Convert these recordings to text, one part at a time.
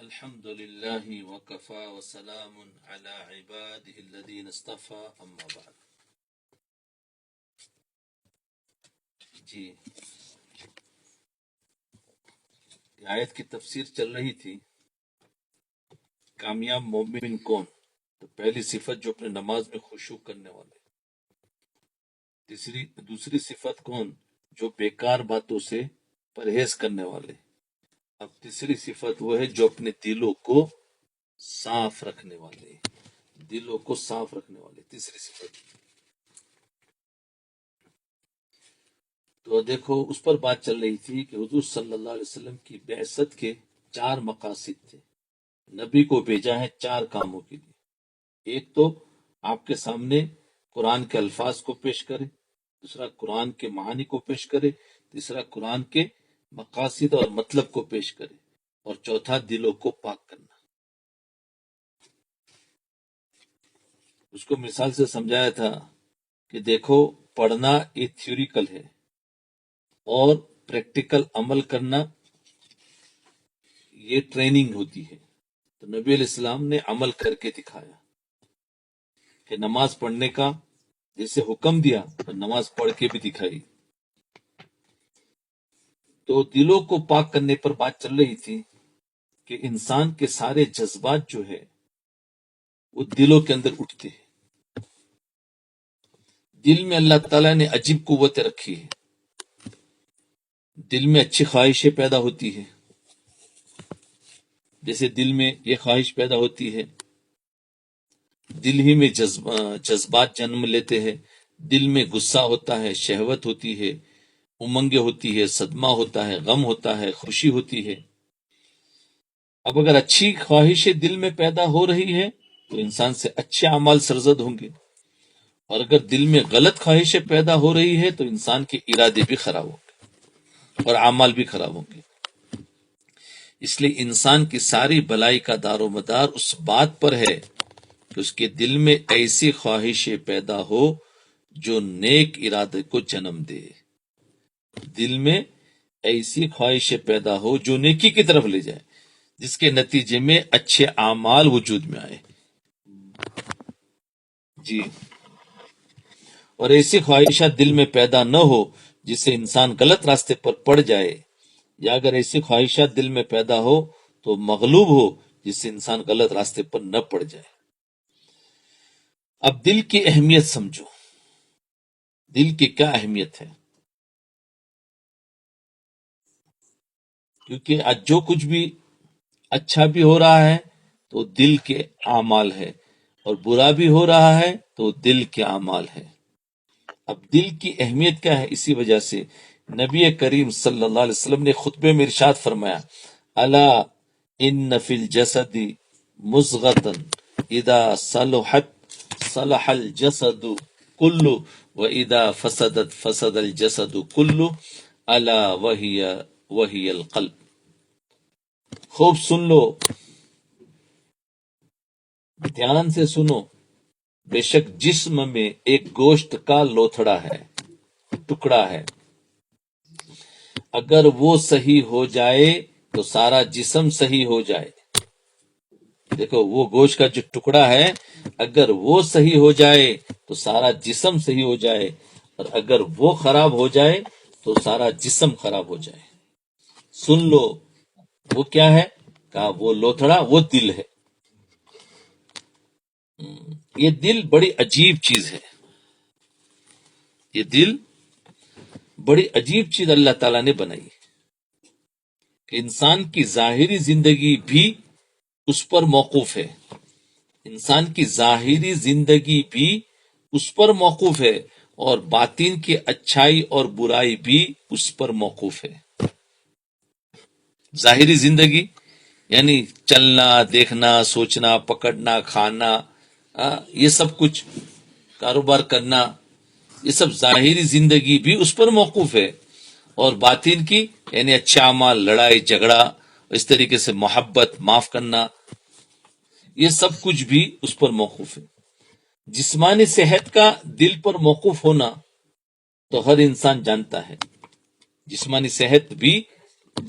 الحمد لله وكفى وسلام على عباده الذين اصطفى اما بعد. جی یہ آیت کی تفسیر چل رہی تھی. کامیاب مومن کون؟ تو پہلی صفت جو اپنے نماز میں خشوع کرنے والے. دوسری صفت کون؟ جو بیکار باتوں سے پرہیز کرنے والے. اب تیسری صفت وہ ہے جو اپنے دلوں کو صاف رکھنے والے. دلوں کو صاف رکھنے والے تیسری صفت. تو دیکھو اس پر بات چل رہی تھی کہ حضور صلی اللہ علیہ وسلم کی بعثت کے 4 مقاصد تھے. نبی کو بھیجا ہے 4 کاموں کے لیے. ایک تو آپ کے سامنے قرآن کے الفاظ کو پیش کرے، دوسرا قرآن کے معانی کو پیش کرے، تیسرا قرآن کے مقاصد اور مطلب کو پیش کرے، اور چوتھا دلوں کو پاک کرنا. اس کو مثال سے سمجھایا تھا کہ دیکھو پڑھنا یہ تھیوریکل ہے اور پریکٹیکل عمل کرنا یہ ٹریننگ ہوتی ہے. تو نبی علیہ السلام نے عمل کر کے دکھایا کہ نماز پڑھنے کا جیسے حکم دیا تو نماز پڑھ کے بھی دکھائی. تو دلوں کو پاک کرنے پر بات چل رہی تھی کہ انسان کے سارے جذبات جو ہے وہ دلوں کے اندر اٹھتے ہیں. دل میں اللہ تعالیٰ نے عجیب قوتیں رکھی ہے. دل میں اچھی خواہشیں پیدا ہوتی ہے. جیسے دل میں یہ خواہش پیدا ہوتی ہے، دل ہی میں جذبات جنم لیتے ہیں. دل میں غصہ ہوتا ہے، شہوت ہوتی ہے، امنگیں ہوتی ہے، صدمہ ہوتا ہے، غم ہوتا ہے، خوشی ہوتی ہے. اب اگر اچھی خواہشیں دل میں پیدا ہو رہی ہے تو انسان سے اچھے اعمال سرزد ہوں گے، اور اگر دل میں غلط خواہشیں پیدا ہو رہی ہے تو انسان کے ارادے بھی خراب ہوں گے اور اعمال بھی خراب ہوں گے. اس لیے انسان کی ساری بلائی کا دار و مدار اس بات پر ہے کہ اس کے دل میں ایسی خواہشیں پیدا ہو جو نیک ارادے کو جنم دے. دل میں ایسی خواہشیں پیدا ہو جو نیکی کی طرف لے جائے، جس کے نتیجے میں اچھے اعمال وجود میں آئے. جی، اور ایسی خواہشات دل میں پیدا نہ ہو جس سے انسان غلط راستے پر پڑ جائے، یا اگر ایسی خواہشات دل میں پیدا ہو تو مغلوب ہو جس سے انسان غلط راستے پر نہ پڑ جائے. اب دل کی اہمیت سمجھو. دل کی کیا اہمیت ہے؟ کیونکہ آج جو کچھ بھی اچھا بھی ہو رہا ہے تو دل کے اعمال ہے، اور برا بھی ہو رہا ہے تو دل کے اعمال ہے. اب دل کی اہمیت کیا ہے؟ اسی وجہ سے نبی کریم صلی اللہ علیہ وسلم نے خطبے میں ارشاد فرمایا، الا ان فی الجسد مضغۃ اذا صلحت صلح الجسد کلہ واذا فسدت فسد الجسد کلہ الا وہی القلب. خوب سن لو، دھیان سے سنو. بے شک جسم میں ایک گوشت کا لوتھڑا ہے، ٹکڑا ہے. اگر وہ صحیح ہو جائے تو سارا جسم صحیح ہو جائے. دیکھو وہ گوشت کا جو ٹکڑا ہے، اگر وہ صحیح ہو جائے تو سارا جسم صحیح ہو جائے، اور اگر وہ خراب ہو جائے تو سارا جسم خراب ہو جائے. سن لو وہ کیا ہے؟ کہا وہ لوتھڑا وہ دل ہے. یہ دل بڑی عجیب چیز ہے. یہ دل بڑی عجیب چیز اللہ تعالیٰ نے بنائی کہ انسان کی ظاہری زندگی بھی اس پر موقوف ہے. انسان کی ظاہری زندگی بھی اس پر موقوف ہے، اور باطن کی اچھائی اور برائی بھی اس پر موقوف ہے. ظاہری زندگی یعنی چلنا، دیکھنا، سوچنا، پکڑنا، کھانا، یہ سب کچھ کاروبار کرنا، یہ سب ظاہری زندگی بھی اس پر موقوف ہے. اور باطن کی یعنی اچھے اعمال، لڑائی جھگڑا، اس طریقے سے محبت، معاف کرنا، یہ سب کچھ بھی اس پر موقوف ہے. جسمانی صحت کا دل پر موقوف ہونا تو ہر انسان جانتا ہے. جسمانی صحت بھی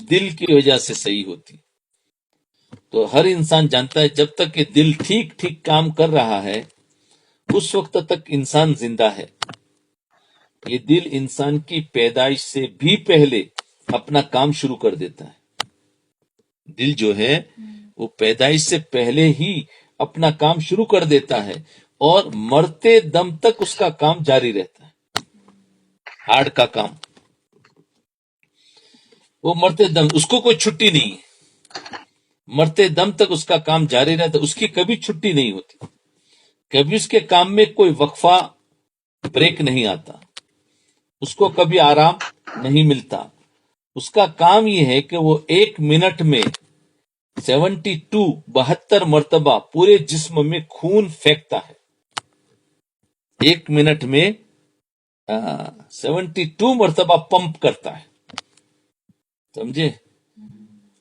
دل کی وجہ سے صحیح ہوتی. تو ہر انسان جانتا ہے جب تک کہ دل ٹھیک ٹھیک کام کر رہا ہے اس وقت تک انسان زندہ ہے. یہ دل انسان کی پیدائش سے بھی پہلے اپنا کام شروع کر دیتا ہے. دل جو ہے وہ پیدائش سے پہلے ہی اپنا کام شروع کر دیتا ہے اور مرتے دم تک اس کا کام جاری رہتا ہے. ہارٹ کا کام وہ مرتے دم، اس کو کوئی چھٹی نہیں ہے. مرتے دم تک اس کا کام جاری رہتا ہے، اس کی کبھی چھٹی نہیں ہوتی، کبھی اس کے کام میں کوئی وقفہ بریک نہیں آتا، اس کو کبھی آرام نہیں ملتا. اس کا کام یہ ہے کہ وہ 1 منٹ میں 72 مرتبہ پورے جسم میں خون پھینکتا ہے. 1 منٹ میں 72 مرتبہ پمپ کرتا ہے، سمجھے،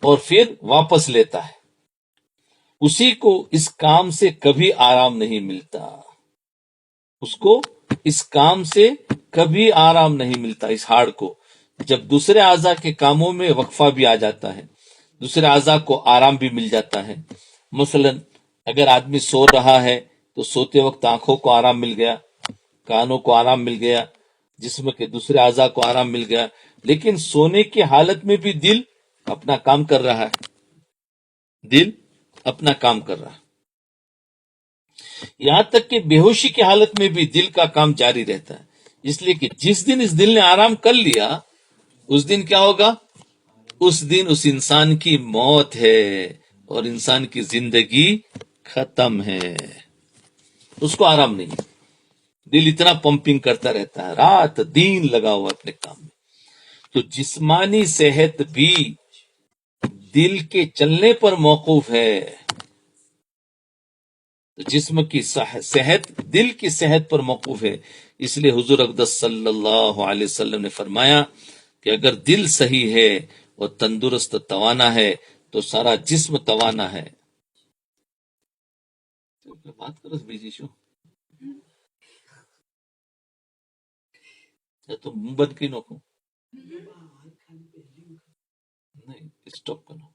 اور پھر واپس لیتا ہے. اسی کو اس کام سے کبھی آرام نہیں ملتا، اس کو اس کام سے کبھی آرام نہیں ملتا. اس ہارٹ کو جب دوسرے اعضاء کے کاموں میں وقفہ بھی آ جاتا ہے، دوسرے اعضاء کو آرام بھی مل جاتا ہے. مثلا اگر آدمی سو رہا ہے تو سوتے وقت آنکھوں کو آرام مل گیا، کانوں کو آرام مل گیا، جسم کے دوسرے اعضاء کو آرام مل گیا. لیکن سونے کی حالت میں بھی دل اپنا کام کر رہا ہے، دل اپنا کام کر رہا ہے. یہاں تک کہ بے ہوشی کی حالت میں بھی دل کا کام جاری رہتا ہے. اس لیے کہ جس دن اس دل نے آرام کر لیا اس دن کیا ہوگا؟ اس دن اس انسان کی موت ہے اور انسان کی زندگی ختم ہے. اس کو آرام نہیں. دل اتنا پمپنگ کرتا رہتا ہے، رات دن لگا ہوا اپنے کام میں. تو جسمانی صحت بھی دل کے چلنے پر موقوف ہے. تو جسم کی صحت دل کی صحت پر موقوف ہے. اس لیے حضور اقدس صلی اللہ علیہ وسلم نے فرمایا کہ اگر دل صحیح ہے اور تندرست توانا ہے تو سارا جسم توانا ہے. بات کرو بیجی شو تو منہ بند کی نوکو نہیں اسٹاپ کرو.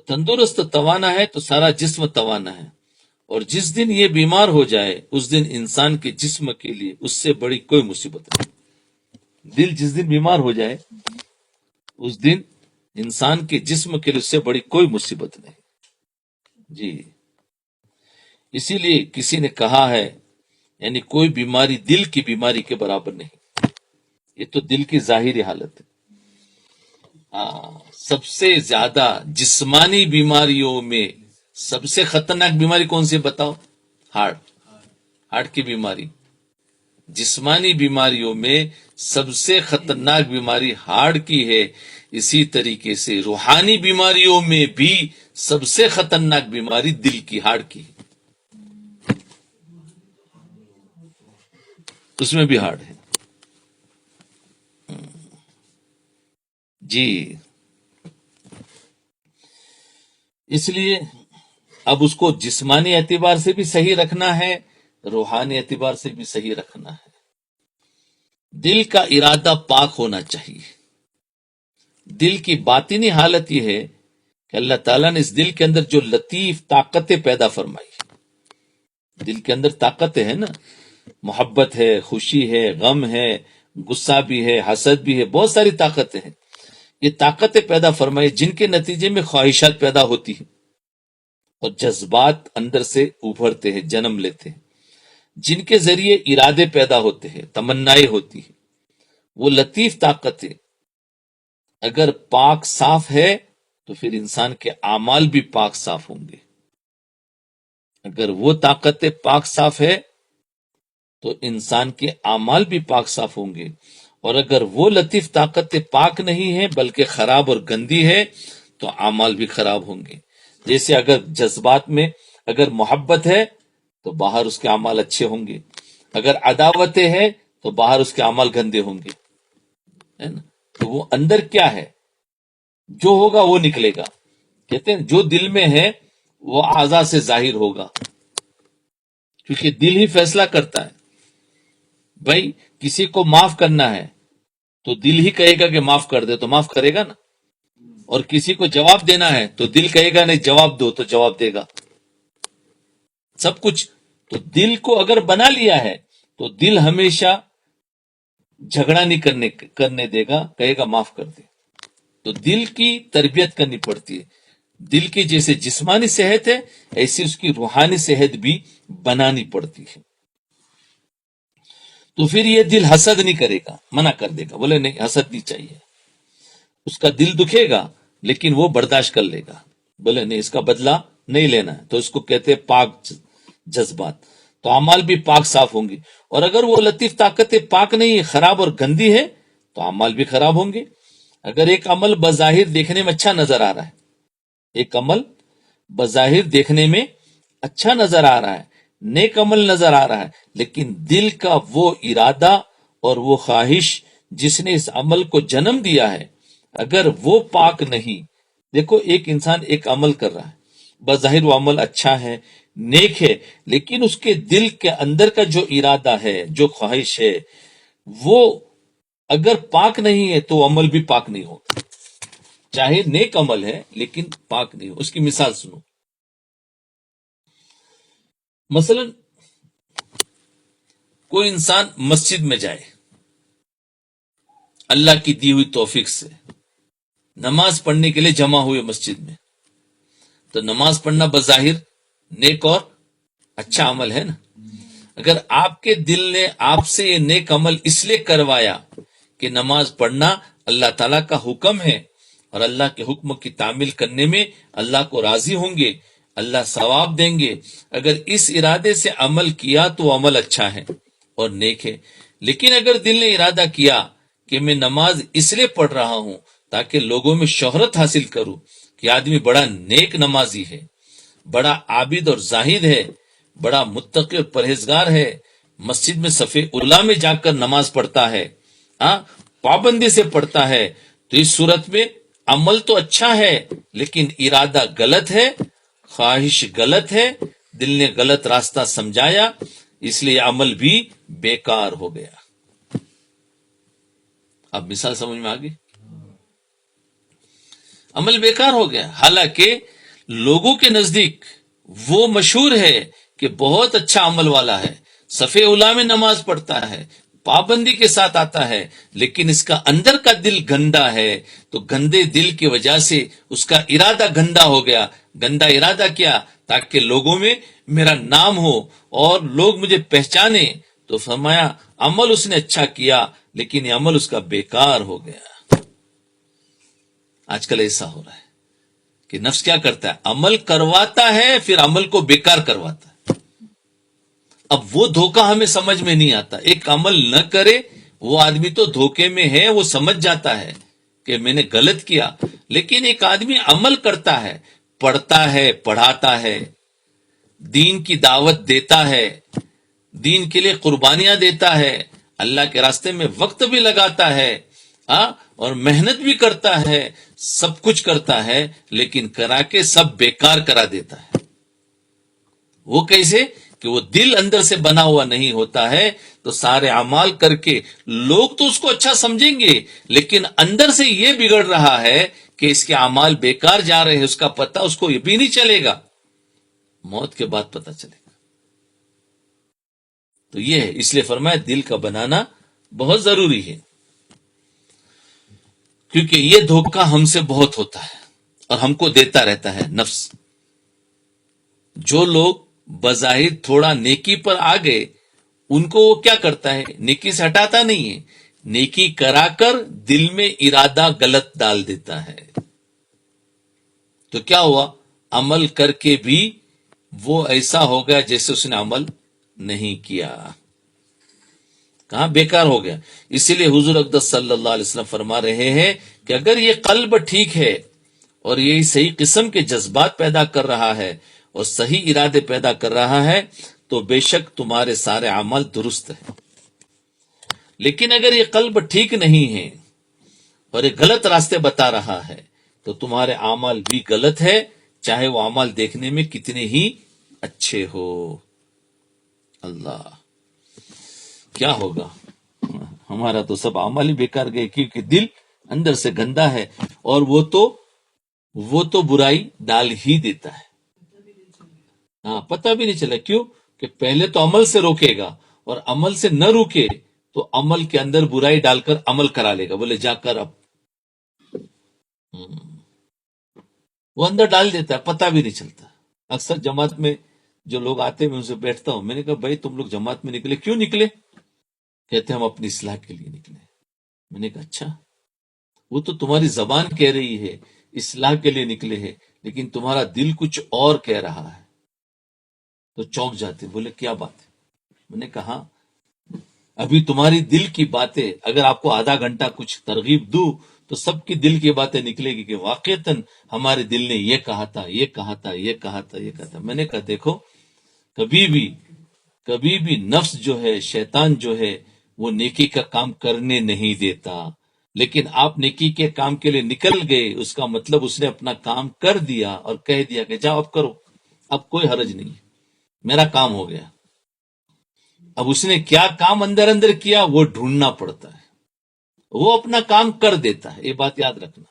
تندرست توانا ہے تو سارا جسم توانا ہے. اور جس دن یہ بیمار ہو جائے اس دن انسان کے جسم کے لیے اس سے بڑی کوئی مصیبت نہیں. دل جس دن بیمار ہو جائے اس دن انسان کے جسم کے لیے اس سے بڑی کوئی مصیبت نہیں. جی اسی لیے کسی نے کہا ہے یعنی کوئی بیماری دل کی بیماری کے برابر نہیں. یہ تو دل کی ظاہری حالت ہے. سب سے زیادہ جسمانی بیماریوں میں سب سے خطرناک بیماری کون سی بتاؤ؟ ہارٹ کی بیماری. جسمانی بیماریوں میں سب سے خطرناک بیماری ہارٹ کی ہے. اسی طریقے سے روحانی بیماریوں میں بھی سب سے خطرناک بیماری دل کی، ہارٹ کی. اس میں بھی ہارٹ ہے. جی اس لیے اب اس کو جسمانی اعتبار سے بھی صحیح رکھنا ہے، روحانی اعتبار سے بھی صحیح رکھنا ہے. دل کا ارادہ پاک ہونا چاہیے. دل کی باطنی حالت یہ ہے کہ اللہ تعالیٰ نے اس دل کے اندر جو لطیف طاقتیں پیدا فرمائی. دل کے اندر طاقتیں ہیں نا، محبت ہے، خوشی ہے، غم ہے، غصہ بھی ہے، حسد بھی ہے، بہت ساری طاقتیں ہیں. یہ طاقتیں پیدا فرمائی جن کے نتیجے میں خواہشات پیدا ہوتی ہیں اور جذبات اندر سے ابھرتے ہیں، جنم لیتے ہیں، جن کے ذریعے ارادے پیدا ہوتے ہیں، تمنائیں ہوتی ہیں. وہ لطیف طاقتیں اگر پاک صاف ہے تو پھر انسان کے اعمال بھی پاک صاف ہوں گے. اگر وہ طاقتیں پاک صاف ہے تو انسان کے اعمال بھی پاک صاف ہوں گے. اور اگر وہ لطیف طاقتیں پاک نہیں ہیں بلکہ خراب اور گندی ہے تو اعمال بھی خراب ہوں گے. جیسے اگر جذبات میں اگر محبت ہے تو باہر اس کے اعمال اچھے ہوں گے، اگر عداوتیں ہیں تو باہر اس کے اعمال گندے ہوں گے، ہے نا. تو وہ اندر کیا ہے جو ہوگا وہ نکلے گا. کہتے ہیں جو دل میں ہے وہ اعضاء سے ظاہر ہوگا، کیونکہ دل ہی فیصلہ کرتا ہے. بھائی کسی کو معاف کرنا ہے تو دل ہی کہے گا کہ معاف کر دے تو معاف کرے گا نا. اور کسی کو جواب دینا ہے تو دل کہے گا نہیں جواب دو، تو جواب دے گا سب کچھ. تو دل کو اگر بنا لیا ہے تو دل ہمیشہ جھگڑا نہیں کرنے دے گا، کہے گا معاف کر دے. تو دل کی تربیت کرنی پڑتی ہے. دل کی جیسے جسمانی صحت ہے ایسی اس کی روحانی صحت بھی بنانی پڑتی ہے. تو پھر یہ دل حسد نہیں کرے گا، منع کر دے گا، بولے نہیں حسد نہیں چاہیے. اس کا دل دکھے گا لیکن وہ برداشت کر لے گا، بولے نہیں اس کا بدلہ نہیں لینا ہے. تو اس کو کہتے ہیں پاک جذبات. تو اعمال بھی پاک صاف ہوں گے. اور اگر وہ لطیف طاقتیں پاک نہیں، خراب اور گندی ہے تو اعمال بھی خراب ہوں گے. اگر ایک عمل بظاہر دیکھنے میں اچھا نظر آ رہا ہے، ایک عمل بظاہر دیکھنے میں اچھا نظر آ رہا ہے، نیک عمل نظر آ رہا ہے، لیکن دل کا وہ ارادہ اور وہ خواہش جس نے اس عمل کو جنم دیا ہے اگر وہ پاک نہیں. دیکھو ایک انسان ایک عمل کر رہا ہے، بظاہر وہ عمل اچھا ہے، نیک ہے، لیکن اس کے دل کے اندر کا جو ارادہ ہے، جو خواہش ہے، وہ اگر پاک نہیں ہے تو عمل بھی پاک نہیں ہوگا. چاہے نیک عمل ہے لیکن پاک نہیں ہو. اس کی مثال سنو. مثلا کوئی انسان مسجد میں جائے اللہ کی دی ہوئی توفیق سے، نماز پڑھنے کے لیے جمع ہوئے مسجد میں، تو نماز پڑھنا بظاہر نیک اور اچھا عمل ہے نا. اگر آپ کے دل نے آپ سے یہ نیک عمل اس لیے کروایا کہ نماز پڑھنا اللہ تعالیٰ کا حکم ہے اور اللہ کے حکم کی تعمیل کرنے میں اللہ کو راضی ہوں گے، اللہ ثواب دیں گے، اگر اس ارادے سے عمل کیا تو عمل اچھا ہے اور نیک ہے. لیکن اگر دل نے ارادہ کیا کہ میں نماز اس لیے پڑھ رہا ہوں تاکہ لوگوں میں شہرت حاصل کروں کہ آدمی بڑا نیک نمازی ہے، بڑا عابد اور زاہد ہے، بڑا متقی اور پرہیزگار ہے، مسجد میں صف اولا میں جا کر نماز پڑھتا ہے، پابندی سے پڑھتا ہے، تو اس صورت میں عمل تو اچھا ہے لیکن ارادہ غلط ہے، خواہش غلط ہے، دل نے غلط راستہ سمجھایا، اس لیے عمل بھی بیکار ہو گیا. اب مثال سمجھ میں آگئی؟ عمل بیکار ہو گیا. حالانکہ لوگوں کے نزدیک وہ مشہور ہے کہ بہت اچھا عمل والا ہے، صف اولا میں نماز پڑھتا ہے، پابندی کے ساتھ آتا ہے، لیکن اس کا اندر کا دل گندا ہے. تو گندے دل کی وجہ سے اس کا ارادہ گندا ہو گیا. گندا ارادہ کیا تاکہ لوگوں میں میرا نام ہو اور لوگ مجھے پہچانے. تو فرمایا عمل اس نے اچھا کیا لیکن یہ عمل اس کا بیکار ہو گیا. آج کل ایسا ہو رہا ہے کہ نفس کیا کرتا ہے، عمل کرواتا ہے پھر عمل کو بیکار کرواتا ہے. اب وہ دھوکہ ہمیں سمجھ میں نہیں آتا. ایک عمل نہ کرے وہ آدمی تو دھوکے میں ہے، وہ سمجھ جاتا ہے کہ میں نے غلط کیا. لیکن ایک آدمی عمل کرتا ہے، پڑھتا ہے، پڑھاتا ہے، دین کی دعوت دیتا ہے، دین کے لیے قربانیاں دیتا ہے، اللہ کے راستے میں وقت بھی لگاتا ہے، اور محنت بھی کرتا ہے، سب کچھ کرتا ہے، لیکن کرا کے سب بیکار کرا دیتا ہے. وہ کیسے کہ وہ دل اندر سے بنا ہوا نہیں ہوتا ہے. تو سارے اعمال کر کے لوگ تو اس کو اچھا سمجھیں گے لیکن اندر سے یہ بگڑ رہا ہے کہ اس کے اعمال بیکار جا رہے ہیں. اس کا پتہ اس کو یہ بھی نہیں چلے گا، موت کے بعد پتہ چلے گا. تو یہ ہے، اس لیے فرمایا دل کا بنانا بہت ضروری ہے، کیونکہ یہ دھوکہ ہم سے بہت ہوتا ہے اور ہم کو دیتا رہتا ہے نفس. جو لوگ بظاہر تھوڑا نیکی پر آ گئے ان کو وہ کیا کرتا ہے، نیکی سے ہٹاتا نہیں ہے، نیکی کرا کر دل میں ارادہ غلط ڈال دیتا ہے. تو کیا ہوا، عمل کر کے بھی وہ ایسا ہو گیا جیسے اس نے عمل نہیں کیا. کہاں بیکار ہو گیا. اسی لیے حضور اقدس صلی اللہ علیہ وسلم فرما رہے ہیں کہ اگر یہ قلب ٹھیک ہے اور یہ صحیح قسم کے جذبات پیدا کر رہا ہے اور صحیح ارادے پیدا کر رہا ہے تو بے شک تمہارے سارے عمل درست ہیں. لیکن اگر یہ قلب ٹھیک نہیں ہے اور یہ غلط راستے بتا رہا ہے تو تمہارے اعمال بھی غلط ہے، چاہے وہ اعمال دیکھنے میں کتنے ہی اچھے ہو. اللہ کیا ہوگا، ہمارا تو سب عمل ہی بیکار گئے کیونکہ دل اندر سے گندا ہے. اور وہ تو وہ تو برائی ڈال ہی دیتا ہے. ہاں پتہ بھی نہیں چلا. کیوں؟ کہ پہلے تو عمل سے روکے گا، اور عمل سے نہ روکے تو عمل کے اندر برائی ڈال کر عمل کرا لے گا. بولے جا کر اب وہ اندر ڈال دیتا ہے، پتہ بھی نہیں چلتا. اکثر جماعت میں جو لوگ آتے ہیں میں ان سے بیٹھتا ہوں، میں نے کہا بھائی تم لوگ جماعت میں نکلے کیوں نکلے؟ کہتے ہم اپنی اصلاح کے لیے نکلے. میں نے کہا اچھا، وہ تو تمہاری زبان کہہ رہی ہے اصلاح کے لیے نکلے ہیں، لیکن تمہارا دل کچھ اور کہہ رہا ہے. تو چونک جاتے، بولے کیا بات ہے؟ میں نے کہا ابھی تمہاری دل کی باتیں اگر آپ کو آدھا گھنٹہ کچھ ترغیب دوں تو سب کی دل کی باتیں نکلے گی کہ واقعتاً ہمارے دل نے یہ کہا تھا، یہ کہا تھا، یہ کہا تھا، یہ کہا تھا. میں نے کہا دیکھو، کبھی بھی نفس جو ہے، شیطان جو ہے، وہ نیکی کا کام کرنے نہیں دیتا. لیکن آپ نیکی کے کام کے لیے نکل گئے، اس کا مطلب اس نے اپنا کام کر دیا اور کہہ دیا کہ جاؤ اب کرو، اب کوئی حرج نہیں، میرا کام ہو گیا. اب اس نے کیا کام اندر اندر کیا وہ ڈھونڈنا پڑتا ہے. وہ اپنا کام کر دیتا ہے، یہ بات یاد رکھنا.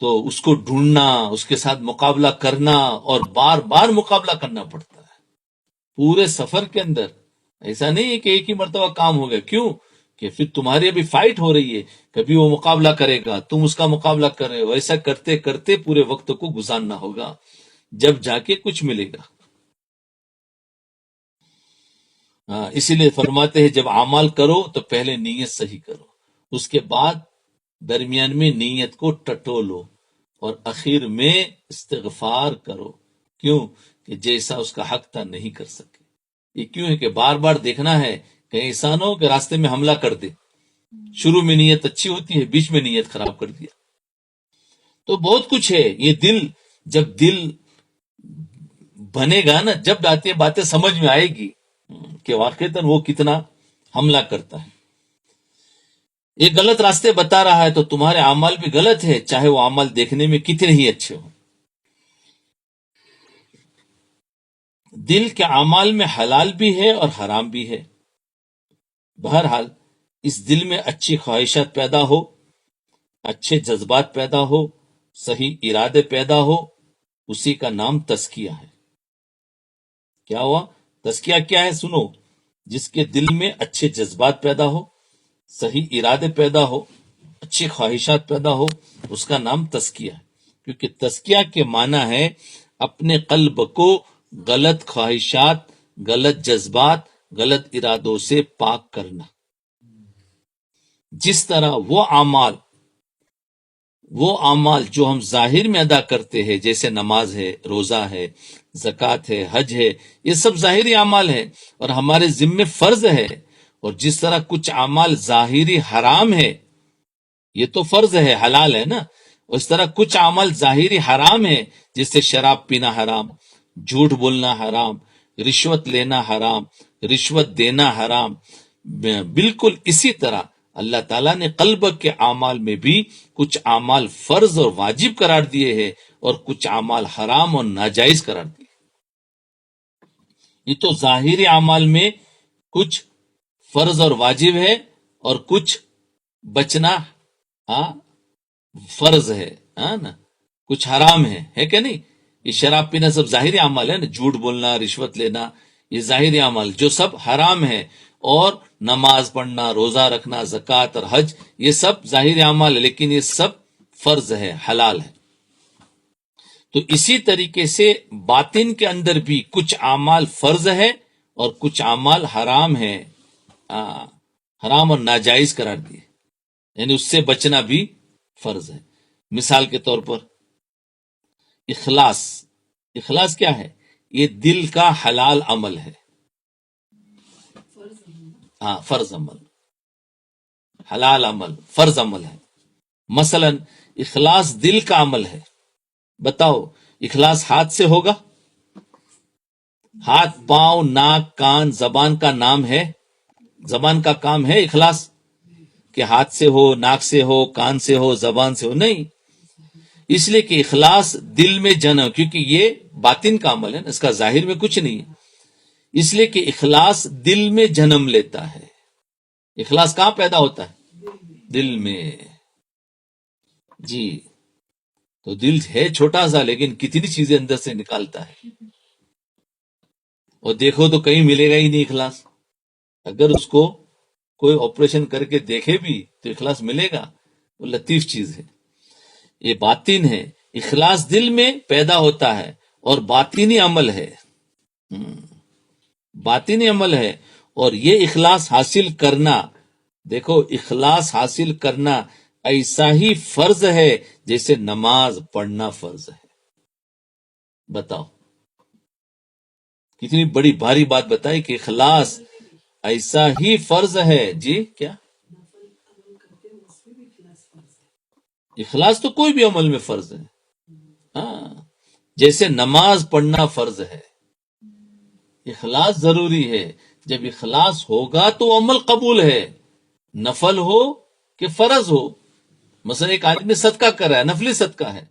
تو اس کو ڈھونڈنا، اس کے ساتھ مقابلہ کرنا، اور بار بار مقابلہ کرنا پڑتا ہے پورے سفر کے اندر. ایسا نہیں ہے کہ ایک ہی مرتبہ کام ہو گیا. کیوں؟ کہ پھر تمہاری ابھی فائٹ ہو رہی ہے، کبھی وہ مقابلہ کرے گا، تم اس کا مقابلہ کر رہے ہو. ایسا کرتے کرتے پورے وقت کو گزارنا ہوگا، جب جا کے کچھ ملے گا. اسی لیے فرماتے ہیں جب اعمال کرو تو پہلے نیت صحیح کرو، اس کے بعد درمیان میں نیت کو ٹٹولو، اور اخیر میں استغفار کرو. کیوں؟ کہ جیسا اس کا حق تھا نہیں کر سکے. یہ کیوں ہے کہ بار بار دیکھنا ہے کہ ایسا نہ ہو کہ راستے میں حملہ کر دے. شروع میں نیت اچھی ہوتی ہے، بیچ میں نیت خراب کر دیا. تو بہت کچھ ہے. یہ جب دل بنے گا نا، جب باتیں سمجھ میں آئے گی کہ واقعتاً وہ کتنا حملہ کرتا ہے. یہ غلط راستے بتا رہا ہے تو تمہارے اعمال بھی غلط ہے، چاہے وہ اعمال دیکھنے میں کتنے ہی اچھے ہوں. دل کے اعمال میں حلال بھی ہے اور حرام بھی ہے. بہرحال اس دل میں اچھی خواہشات پیدا ہو، اچھے جذبات پیدا ہو، صحیح ارادے پیدا ہو، اسی کا نام تزکیہ ہے. کیا ہوا؟ تزکیہ کیا ہے؟ سنو. جس کے دل میں اچھے جذبات پیدا ہو، صحیح ارادے پیدا ہو، اچھی خواہشات پیدا ہو، اس کا نام تزکیہ ہے. کیونکہ تزکیہ کے معنی ہے اپنے قلب کو غلط خواہشات، غلط جذبات، غلط ارادوں سے پاک کرنا. جس طرح وہ اعمال جو ہم ظاہر میں ادا کرتے ہیں، جیسے نماز ہے، روزہ ہے، زکوٰۃ ہے، حج ہے، یہ سب ظاہری اعمال ہے اور ہمارے ذمے فرض ہے. اور جس طرح کچھ اعمال ظاہری حرام ہے، یہ تو فرض ہے، حلال ہے نا. اس طرح کچھ اعمال ظاہری حرام ہے، جیسے شراب پینا حرام، جھوٹ بولنا حرام، رشوت لینا حرام، رشوت دینا حرام. بالکل اسی طرح اللہ تعالیٰ نے قلب کے اعمال میں بھی کچھ اعمال فرض اور واجب قرار دیے ہیں، اور کچھ اعمال حرام اور ناجائز قرار دیے. یہ تو ظاہری اعمال میں کچھ فرض اور واجب ہے، اور کچھ بچنا فرض ہے نا، کچھ حرام ہے کہ نہیں؟ یہ شراب پینا سب ظاہری اعمال ہے نا، جھوٹ بولنا، رشوت لینا، یہ ظاہری اعمال جو سب حرام ہے. اور نماز پڑھنا، روزہ رکھنا، زکوٰۃ اور حج، یہ سب ظاہری اعمال ہے، لیکن یہ سب فرض ہے، حلال ہے. تو اسی طریقے سے باطن کے اندر بھی کچھ اعمال فرض ہے اور کچھ اعمال حرام ہے، حرام اور ناجائز قرار دیے، یعنی اس سے بچنا بھی فرض ہے. مثال کے طور پر اخلاص کیا ہے؟ یہ دل کا حلال عمل ہے. فرض عمل، حلال عمل، فرض عمل ہے. مثلا اخلاص دل کا عمل ہے. بتاؤ اخلاص ہاتھ سے ہوگا؟ ہاتھ، پاؤں، ناک، کان، زبان کا نام ہے، زبان کا کام ہے اخلاص کہ ہاتھ سے ہو، ناک سے ہو، کان سے ہو، زبان سے ہو؟ نہیں. اس لیے کہ اخلاص دل میں جنم، کیونکہ یہ باطن کا عمل ہے، اس کا ظاہر میں کچھ نہیں ہے. اس لیے کہ اخلاص دل میں جنم لیتا ہے. اخلاص کہاں پیدا ہوتا ہے؟ دل میں. جی تو دل ہے چھوٹا سا لیکن کتنی چیزیں اندر سے نکالتا ہے. اور دیکھو تو کہیں ملے گا ہی نہیں اخلاص. اگر اس کو کوئی آپریشن کر کے دیکھے بھی تو اخلاص ملے گا. وہ لطیف چیز ہے. یہ باطن ہے. اخلاص دل میں پیدا ہوتا ہے اور باطنی عمل ہے. باطنی عمل ہے. اور یہ اخلاص حاصل کرنا، دیکھو اخلاص حاصل کرنا ایسا ہی فرض ہے جیسے نماز پڑھنا فرض ہے. بتاؤ کتنی بڑی بھاری بات بتائی کہ اخلاص ایسا ہی فرض ہے. جی کیا اخلاص تو کوئی بھی عمل میں فرض ہے. ہاں جیسے نماز پڑھنا فرض ہے. اخلاص ضروری ہے. جب اخلاص ہوگا تو عمل قبول ہے، نفل ہو کہ فرض ہو. مثلا ایک آدمی صدقہ کر رہا ہے، نفلی صدقہ ہے،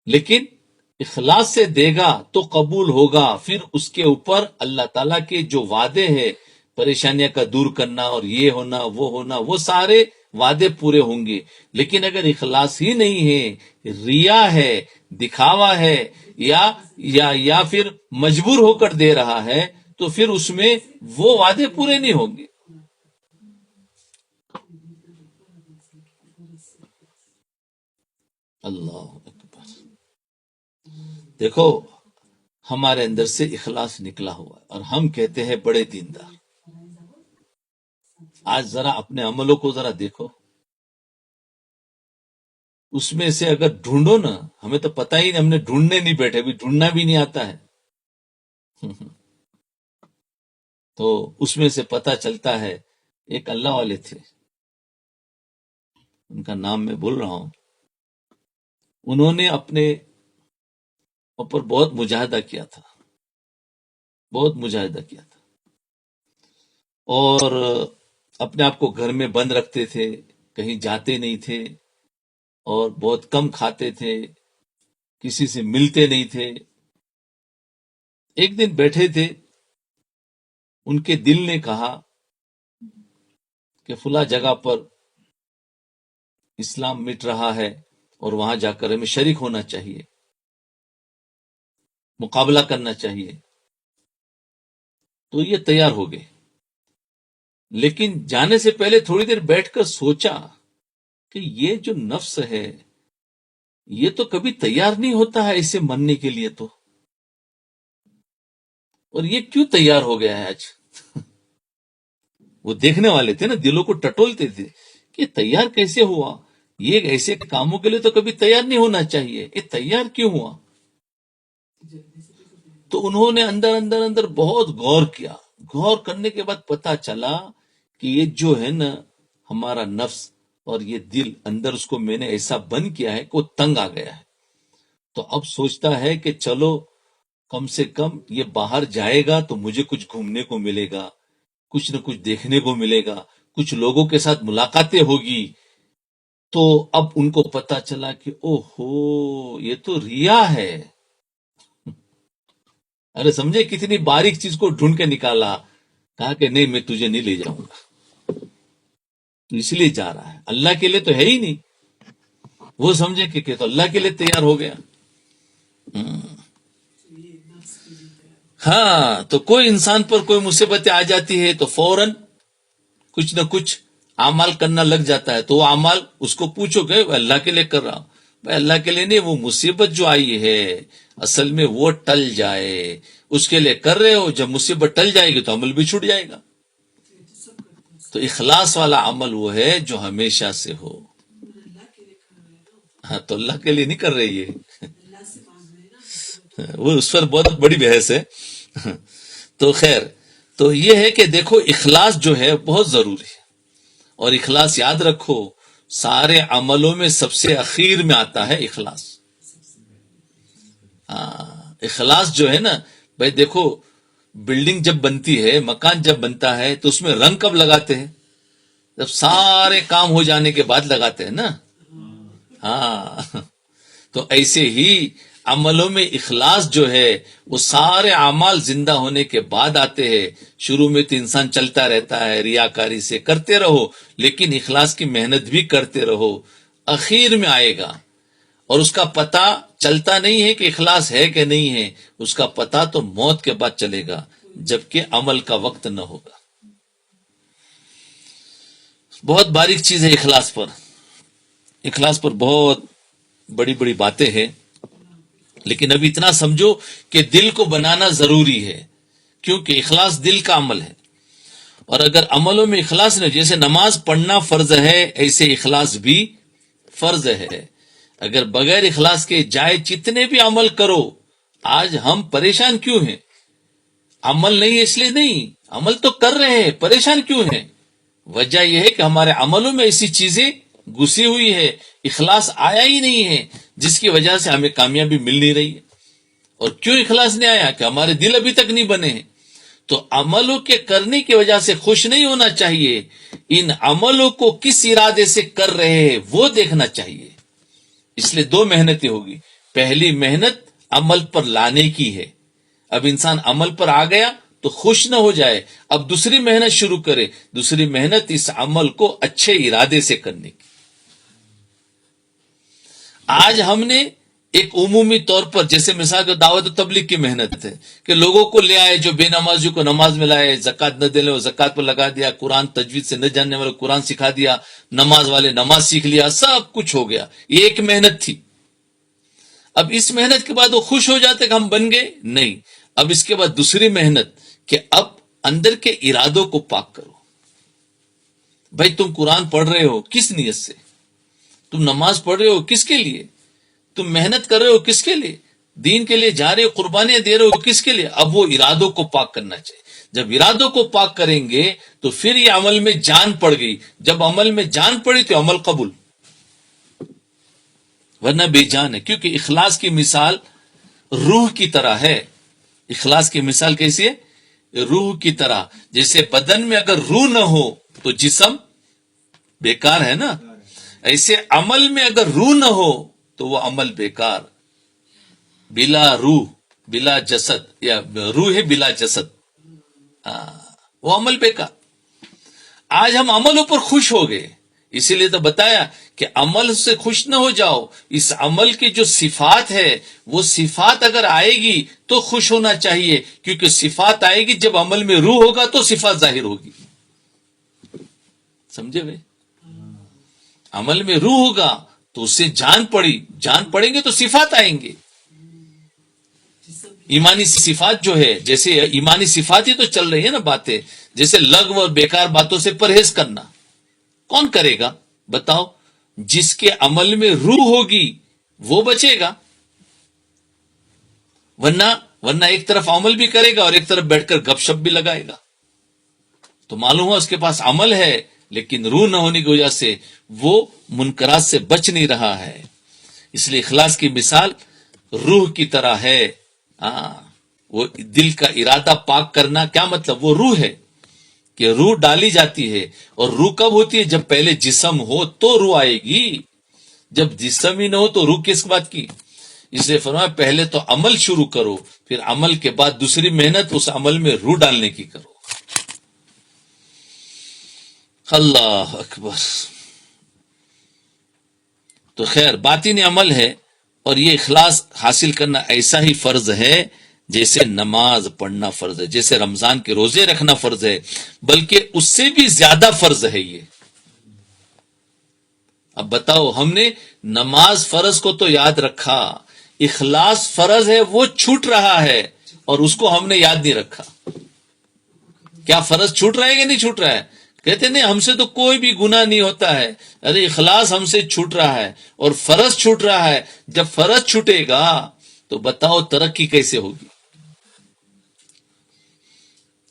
لیکن اخلاص سے دے گا تو قبول ہوگا. پھر اس کے اوپر اللہ تعالیٰ کے جو وعدے ہیں، پریشانیاں کا دور کرنا اور یہ ہونا وہ سارے وعدے پورے ہوں گے. لیکن اگر اخلاص ہی نہیں ہے، ریا ہے، دکھاوا ہے، یا پھر مجبور ہو کر دے رہا ہے، تو پھر اس میں وہ وعدے پورے نہیں ہوں گے. اللہ اکبر. دیکھو ہمارے اندر سے اخلاص نکلا ہوا ہے اور ہم کہتے ہیں بڑے دیندار. آج ذرا اپنے عملوں کو ذرا دیکھو. اس میں سے اگر ڈھونڈو نا، ہمیں تو پتہ ہی نہیں، ہم نے ڈھونڈنے نہیں بیٹھے، ابھی ڈھونڈنا بھی نہیں آتا ہے. تو اس میں سے پتہ چلتا ہے. ایک اللہ والے تھے، ان کا نام میں بول رہا ہوں. انہوں نے اپنے اوپر بہت مجاہدہ کیا تھا، بہت مجاہدہ کیا تھا، اور اپنے آپ کو گھر میں بند رکھتے تھے، کہیں جاتے نہیں تھے، اور بہت کم کھاتے تھے، کسی سے ملتے نہیں تھے. ایک دن بیٹھے تھے، ان کے دل نے کہا کہ فلاں جگہ پر اسلام مٹ رہا ہے اور وہاں جا کر ہمیں شریک ہونا چاہیے، مقابلہ کرنا چاہیے. تو یہ تیار ہو گئے. لیکن جانے سے پہلے تھوڑی دیر بیٹھ کر سوچا کہ یہ جو نفس ہے یہ تو کبھی تیار نہیں ہوتا ہے اسے مننے کے لیے. تو اور یہ کیوں تیار ہو گیا ہے آج؟ وہ دیکھنے والے تھے نا، دلوں کو ٹٹولتے تھے کہ تیار کیسے ہوا؟ یہ ایسے کاموں کے لیے تو کبھی تیار نہیں ہونا چاہیے، یہ تیار کیوں ہوا؟ تو انہوں نے اندر اندر اندر بہت غور کیا. غور کرنے کے بعد پتا چلا کہ یہ جو ہے نا ہمارا نفس اور یہ دل اندر، اس کو میں نے ایسا بند کیا ہے کہ وہ تنگ آ گیا ہے. تو اب سوچتا ہے کہ چلو کم سے کم یہ باہر جائے گا تو مجھے کچھ گھومنے کو ملے گا، کچھ نہ کچھ دیکھنے کو ملے گا، کچھ لوگوں کے ساتھ ملاقاتیں ہوگی. تو اب ان کو پتا چلا کہ او ہو یہ تو ریا ہے. ارے سمجھے کتنی باریک چیز کو ڈھونڈ کے نکالا. کہا کہ نہیں میں تجھے نہیں لے جاؤں گا. تو اس لیے جا رہا ہے، اللہ کے لیے تو ہے ہی نہیں. وہ سمجھے کہ تو اللہ کے لیے تیار ہو گیا. ہاں تو کوئی انسان پر کوئی مصیبتیں آ جاتی ہے تو فوراً کچھ نہ کچھ اعمال کرنا لگ جاتا ہے. تو وہ اعمال اس کو پوچھو کہ اللہ کے لیے کر رہا ہوں. بھائی اللہ کے لیے نہیں، وہ مصیبت جو آئی ہے اصل میں وہ ٹل جائے اس کے لیے کر رہے ہو. جب مصیبت ٹل جائے گی تو عمل بھی چھوٹ جائے گا. تو اخلاص والا عمل وہ ہے جو ہمیشہ سے ہو. ہاں تو اللہ کے لیے نہیں کر رہی ہے، وہ اس پر بہت بڑی بحث ہے. تو خیر، تو یہ ہے کہ دیکھو اخلاص جو ہے بہت ضروری ہے. اور اخلاص یاد رکھو سارے عملوں میں سب سے اخیر میں آتا ہے اخلاص. اخلاص جو ہے نا بھائی، دیکھو بلڈنگ جب بنتی ہے، مکان جب بنتا ہے تو اس میں رنگ کب لگاتے ہیں؟ جب سارے کام ہو جانے کے بعد لگاتے ہیں نا. ہاں تو ایسے ہی عملوں میں اخلاص جو ہے وہ سارے اعمال زندہ ہونے کے بعد آتے ہیں. شروع میں تو انسان چلتا رہتا ہے ریاکاری سے، کرتے رہو لیکن اخلاص کی محنت بھی کرتے رہو، اخیر میں آئے گا. اور اس کا پتہ چلتا نہیں ہے کہ اخلاص ہے کہ نہیں ہے، اس کا پتہ تو موت کے بعد چلے گا جبکہ عمل کا وقت نہ ہوگا۔ بہت باریک چیز ہے اخلاص پر بہت بڑی بڑی باتیں ہیں، لیکن ابھی اتنا سمجھو کہ دل کو بنانا ضروری ہے، کیونکہ اخلاص دل کا عمل ہے، اور اگر عملوں میں اخلاص نہیں، جیسے نماز پڑھنا فرض ہے ایسے اخلاص بھی فرض ہے۔ اگر بغیر اخلاص کے جائے جتنے بھی عمل کرو، آج ہم پریشان کیوں ہیں؟ عمل نہیں ہے اس لیے نہیں، عمل تو کر رہے ہیں، پریشان کیوں ہیں؟ وجہ یہ ہے کہ ہمارے عملوں میں ایسی چیزیں گھسی ہوئی ہے، اخلاص آیا ہی نہیں ہے، جس کی وجہ سے ہمیں کامیابی مل نہیں رہی ہے۔ اور کیوں اخلاص نہیں آیا؟ کہ ہمارے دل ابھی تک نہیں بنے ہیں۔ تو عملوں کے کرنے کی وجہ سے خوش نہیں ہونا چاہیے، ان عملوں کو کس ارادے سے کر رہے ہیں وہ دیکھنا چاہیے۔ اس لیے دو محنتیں ہوگی، پہلی محنت عمل پر لانے کی ہے، اب انسان عمل پر آ گیا تو خوش نہ ہو جائے، اب دوسری محنت شروع کرے، دوسری محنت اس عمل کو اچھے ارادے سے کرنے کی۔ آج ہم نے ایک عمومی طور پر، جیسے مثال کے دعوت و تبلیغ کی محنت ہے کہ لوگوں کو لے آئے، جو بے نمازیوں کو نماز میں لائے، زکوٰۃ نہ دینے والے زکوٰۃ پر لگا دیا، قرآن تجوید سے نہ جاننے والے قرآن سکھا دیا، نماز والے نماز سیکھ لیا، سب کچھ ہو گیا۔ یہ ایک محنت تھی۔ اب اس محنت کے بعد وہ خوش ہو جاتے کہ ہم بن گئے؟ نہیں، اب اس کے بعد دوسری محنت کہ اب اندر کے ارادوں کو پاک کرو۔ بھائی تم قرآن پڑھ رہے ہو کس نیت سے؟ تم نماز پڑھ رہے ہو کس کے لیے؟ تم محنت کر رہے ہو کس کے لیے؟ دین کے لیے جا رہے ہو، قربانیاں دے رہے ہو کس کے لیے؟ اب وہ ارادوں کو پاک کرنا چاہیے۔ جب ارادوں کو پاک کریں گے تو پھر یہ عمل میں جان پڑ گئی، جب عمل میں جان پڑی تو عمل قبول، ورنہ بے جان ہے۔ کیونکہ اخلاص کی مثال روح کی طرح ہے۔ اخلاص کی مثال کیسی ہے؟ روح کی طرح۔ جیسے بدن میں اگر روح نہ ہو تو جسم بیکار ہے نا، ایسے عمل میں اگر روح نہ ہو تو وہ عمل بیکار، بلا روح بلا جسد، یا روح ہے بلا جسد، وہ عمل بیکار۔ آج ہم عملوں پر خوش ہو گئے، اسی لیے تو بتایا کہ عمل سے خوش نہ ہو جاؤ، اس عمل کی جو صفات ہے وہ صفات اگر آئے گی تو خوش ہونا چاہیے، کیونکہ صفات آئے گی جب عمل میں روح ہوگا تو صفات ظاہر ہوگی۔ سمجھے بھائی؟ عمل میں روح ہوگا تو اس سے جان پڑیں گے تو صفات آئیں گے۔ ایمانی صفات جو ہے، جیسے ایمانی صفات ہی تو چل رہی ہے نا باتیں، جیسے لغو اور بیکار باتوں سے پرہیز کرنا، کون کرے گا بتاؤ؟ جس کے عمل میں روح ہوگی وہ بچے گا، ورنہ ایک طرف عمل بھی کرے گا اور ایک طرف بیٹھ کر گپ شپ بھی لگائے گا، تو معلوم ہوا اس کے پاس عمل ہے لیکن روح نہ ہونے کی وجہ سے وہ منکرات سے بچ نہیں رہا ہے۔ اس لیے اخلاص کی مثال روح کی طرح ہے۔ وہ دل کا ارادہ پاک کرنا، کیا مطلب؟ وہ روح ہے کہ روح ڈالی جاتی ہے، اور روح کب ہوتی ہے؟ جب پہلے جسم ہو تو روح آئے گی، جب جسم ہی نہ ہو تو روح کس بات کی؟ اس لیے فرمایا پہلے تو عمل شروع کرو، پھر عمل کے بعد دوسری محنت اس عمل میں روح ڈالنے کی کرو۔ اللہ اکبر۔ تو خیر باطنی عمل ہے، اور یہ اخلاص حاصل کرنا ایسا ہی فرض ہے جیسے نماز پڑھنا فرض ہے، جیسے رمضان کے روزے رکھنا فرض ہے، بلکہ اس سے بھی زیادہ فرض ہے یہ۔ اب بتاؤ، ہم نے نماز فرض کو تو یاد رکھا، اخلاص فرض ہے وہ چھوٹ رہا ہے اور اس کو ہم نے یاد نہیں رکھا۔ کیا فرض چھوٹ رہا ہے کہ نہیں چھوٹ رہا ہے؟ کہتے نہیں ہم سے تو کوئی بھی گناہ نہیں ہوتا ہے، ارے اخلاص ہم سے چھوٹ رہا ہے اور فرض چھوٹ رہا ہے۔ جب فرض چھوٹے گا تو بتاؤ ترقی کیسے ہوگی؟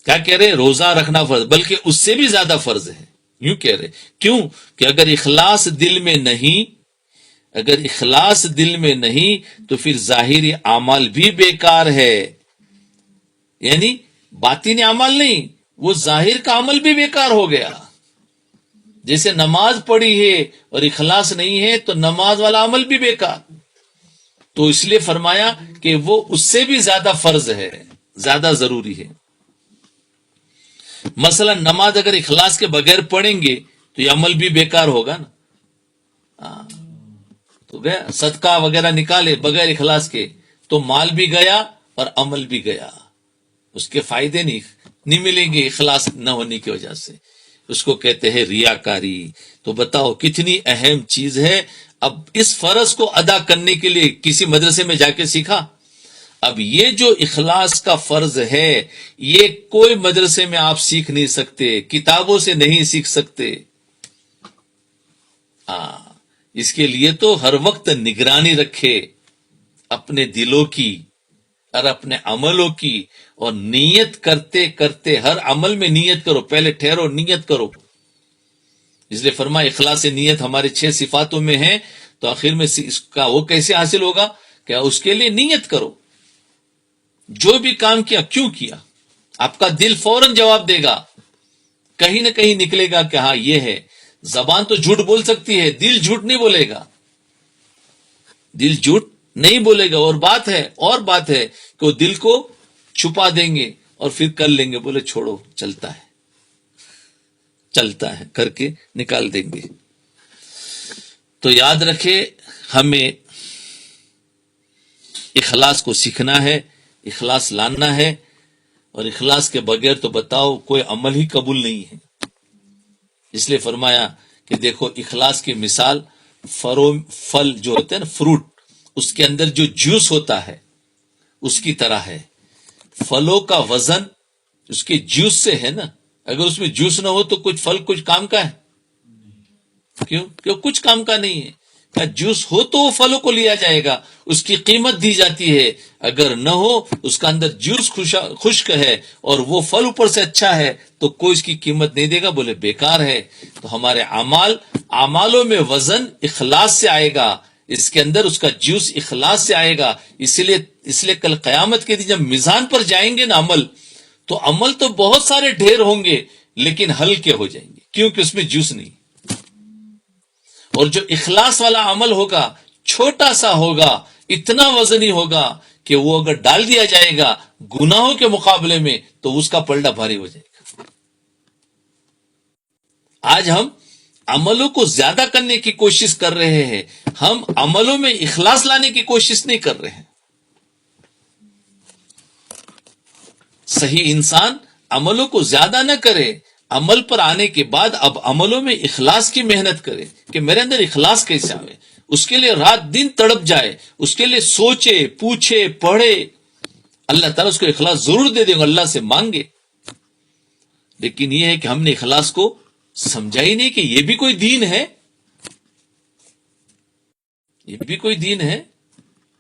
کیا کہہ رہے؟ روزہ رکھنا فرض، بلکہ اس سے بھی زیادہ فرض ہے، یوں کہہ رہے۔ کیوں؟ کہ اگر اخلاص دل میں نہیں تو پھر ظاہری اعمال بھی بیکار ہے، یعنی باطنی عمل نہیں، وہ ظاہر کا عمل بھی بیکار ہو گیا۔ جیسے نماز پڑھی ہے اور اخلاص نہیں ہے تو نماز والا عمل بھی بیکار۔ تو اس لیے فرمایا کہ وہ اس سے بھی زیادہ فرض ہے، زیادہ ضروری ہے۔ مثلا نماز اگر اخلاص کے بغیر پڑھیں گے تو یہ عمل بھی بیکار ہوگا نا۔ تو تو گیا صدقہ وغیرہ نکالے بغیر اخلاص کے تو مال بھی گیا اور عمل بھی گیا، اس کے فائدے نہیں ملیں گے اخلاص نہ ہونے کی وجہ سے، اس کو کہتے ہیں ریاکاری۔ تو بتاؤ کتنی اہم چیز ہے۔ اب اس فرض کو ادا کرنے کے لیے کسی مدرسے میں جا کے سیکھا؟ اب یہ جو اخلاص کا فرض ہے یہ کوئی مدرسے میں آپ سیکھ نہیں سکتے، کتابوں سے نہیں سیکھ سکتے۔ اس کے لیے تو ہر وقت نگرانی رکھے اپنے دلوں کی اور اپنے عملوں کی، اور نیت کرتے کرتے ہر عمل میں نیت کرو، پہلے ٹھہرو نیت کرو۔ اس لیے فرمایا اخلاص نیت ہمارے 6 صفاتوں میں ہے، تو آخر میں اس کا وہ کیسے حاصل ہوگا کہ اس کے لیے نیت کرو۔ جو بھی کام کیا کیوں کیا، آپ کا دل فوراً جواب دے گا، کہیں نہ کہیں نکلے گا کہ ہاں یہ ہے۔ زبان تو جھوٹ بول سکتی ہے، دل جھوٹ نہیں بولے گا، دل جھوٹ نہیں بولے گا۔ اور بات ہے کہ وہ دل کو چھپا دیں گے اور پھر کر لیں گے، بولے چھوڑو چلتا ہے کر کے نکال دیں گے۔ تو یاد رکھے ہمیں اخلاص کو سیکھنا ہے، اخلاص لانا ہے، اور اخلاص کے بغیر تو بتاؤ کوئی عمل ہی قبول نہیں ہے۔ اس لیے فرمایا کہ دیکھو اخلاص کی مثال پھل جو ہوتے ہیں نا، فروٹ، اس کے اندر جو جوس ہوتا ہے اس کی طرح ہے۔ پھلوں کا وزن اس کے جوس سے ہے نا، اگر اس میں جوس نہ ہو تو کچھ پھل کچھ کام کا ہے؟ کیوں کچھ کام کا نہیں ہے۔ جوس ہو تو وہ پھلوں کو لیا جائے گا، اس کی قیمت دی جاتی ہے، اگر نہ ہو اس کا اندر جوس خشک ہے اور وہ پھل اوپر سے اچھا ہے تو کوئی اس کی قیمت نہیں دے گا، بولے بیکار ہے۔ تو ہمارے اعمالوں میں وزن اخلاص سے آئے گا، اس کے اندر اس کا جوس اخلاص سے آئے گا۔ اس لیے کل قیامت کے دن جب میزان پر جائیں گے نا عمل تو بہت سارے ڈھیر ہوں گے لیکن ہلکے ہو جائیں گے، کیونکہ اس میں جوس نہیں۔ اور جو اخلاص والا عمل ہوگا چھوٹا سا ہوگا، اتنا وزنی ہوگا کہ وہ اگر ڈال دیا جائے گا گناہوں کے مقابلے میں تو اس کا پلڑا بھاری ہو جائے گا۔ آج ہم عملوں کو زیادہ کرنے کی کوشش کر رہے ہیں، ہم عملوں میں اخلاص لانے کی کوشش نہیں کر رہے ہیں۔ صحیح انسان عملوں کو زیادہ نہ کرے، عمل پر آنے کے بعد اب عملوں میں اخلاص کی محنت کرے کہ میرے اندر اخلاص کیسے آئے، اس کے لیے رات دن تڑپ جائے، اس کے لیے سوچے پوچھے پڑھے۔ اللہ تعالیٰ اس کو اخلاص ضرور دے دے گا، اللہ سے مانگے۔ لیکن یہ ہے کہ ہم نے اخلاص کو سمجھا ہی نہیں کہ یہ بھی کوئی دین ہے، یہ بھی کوئی دین ہے۔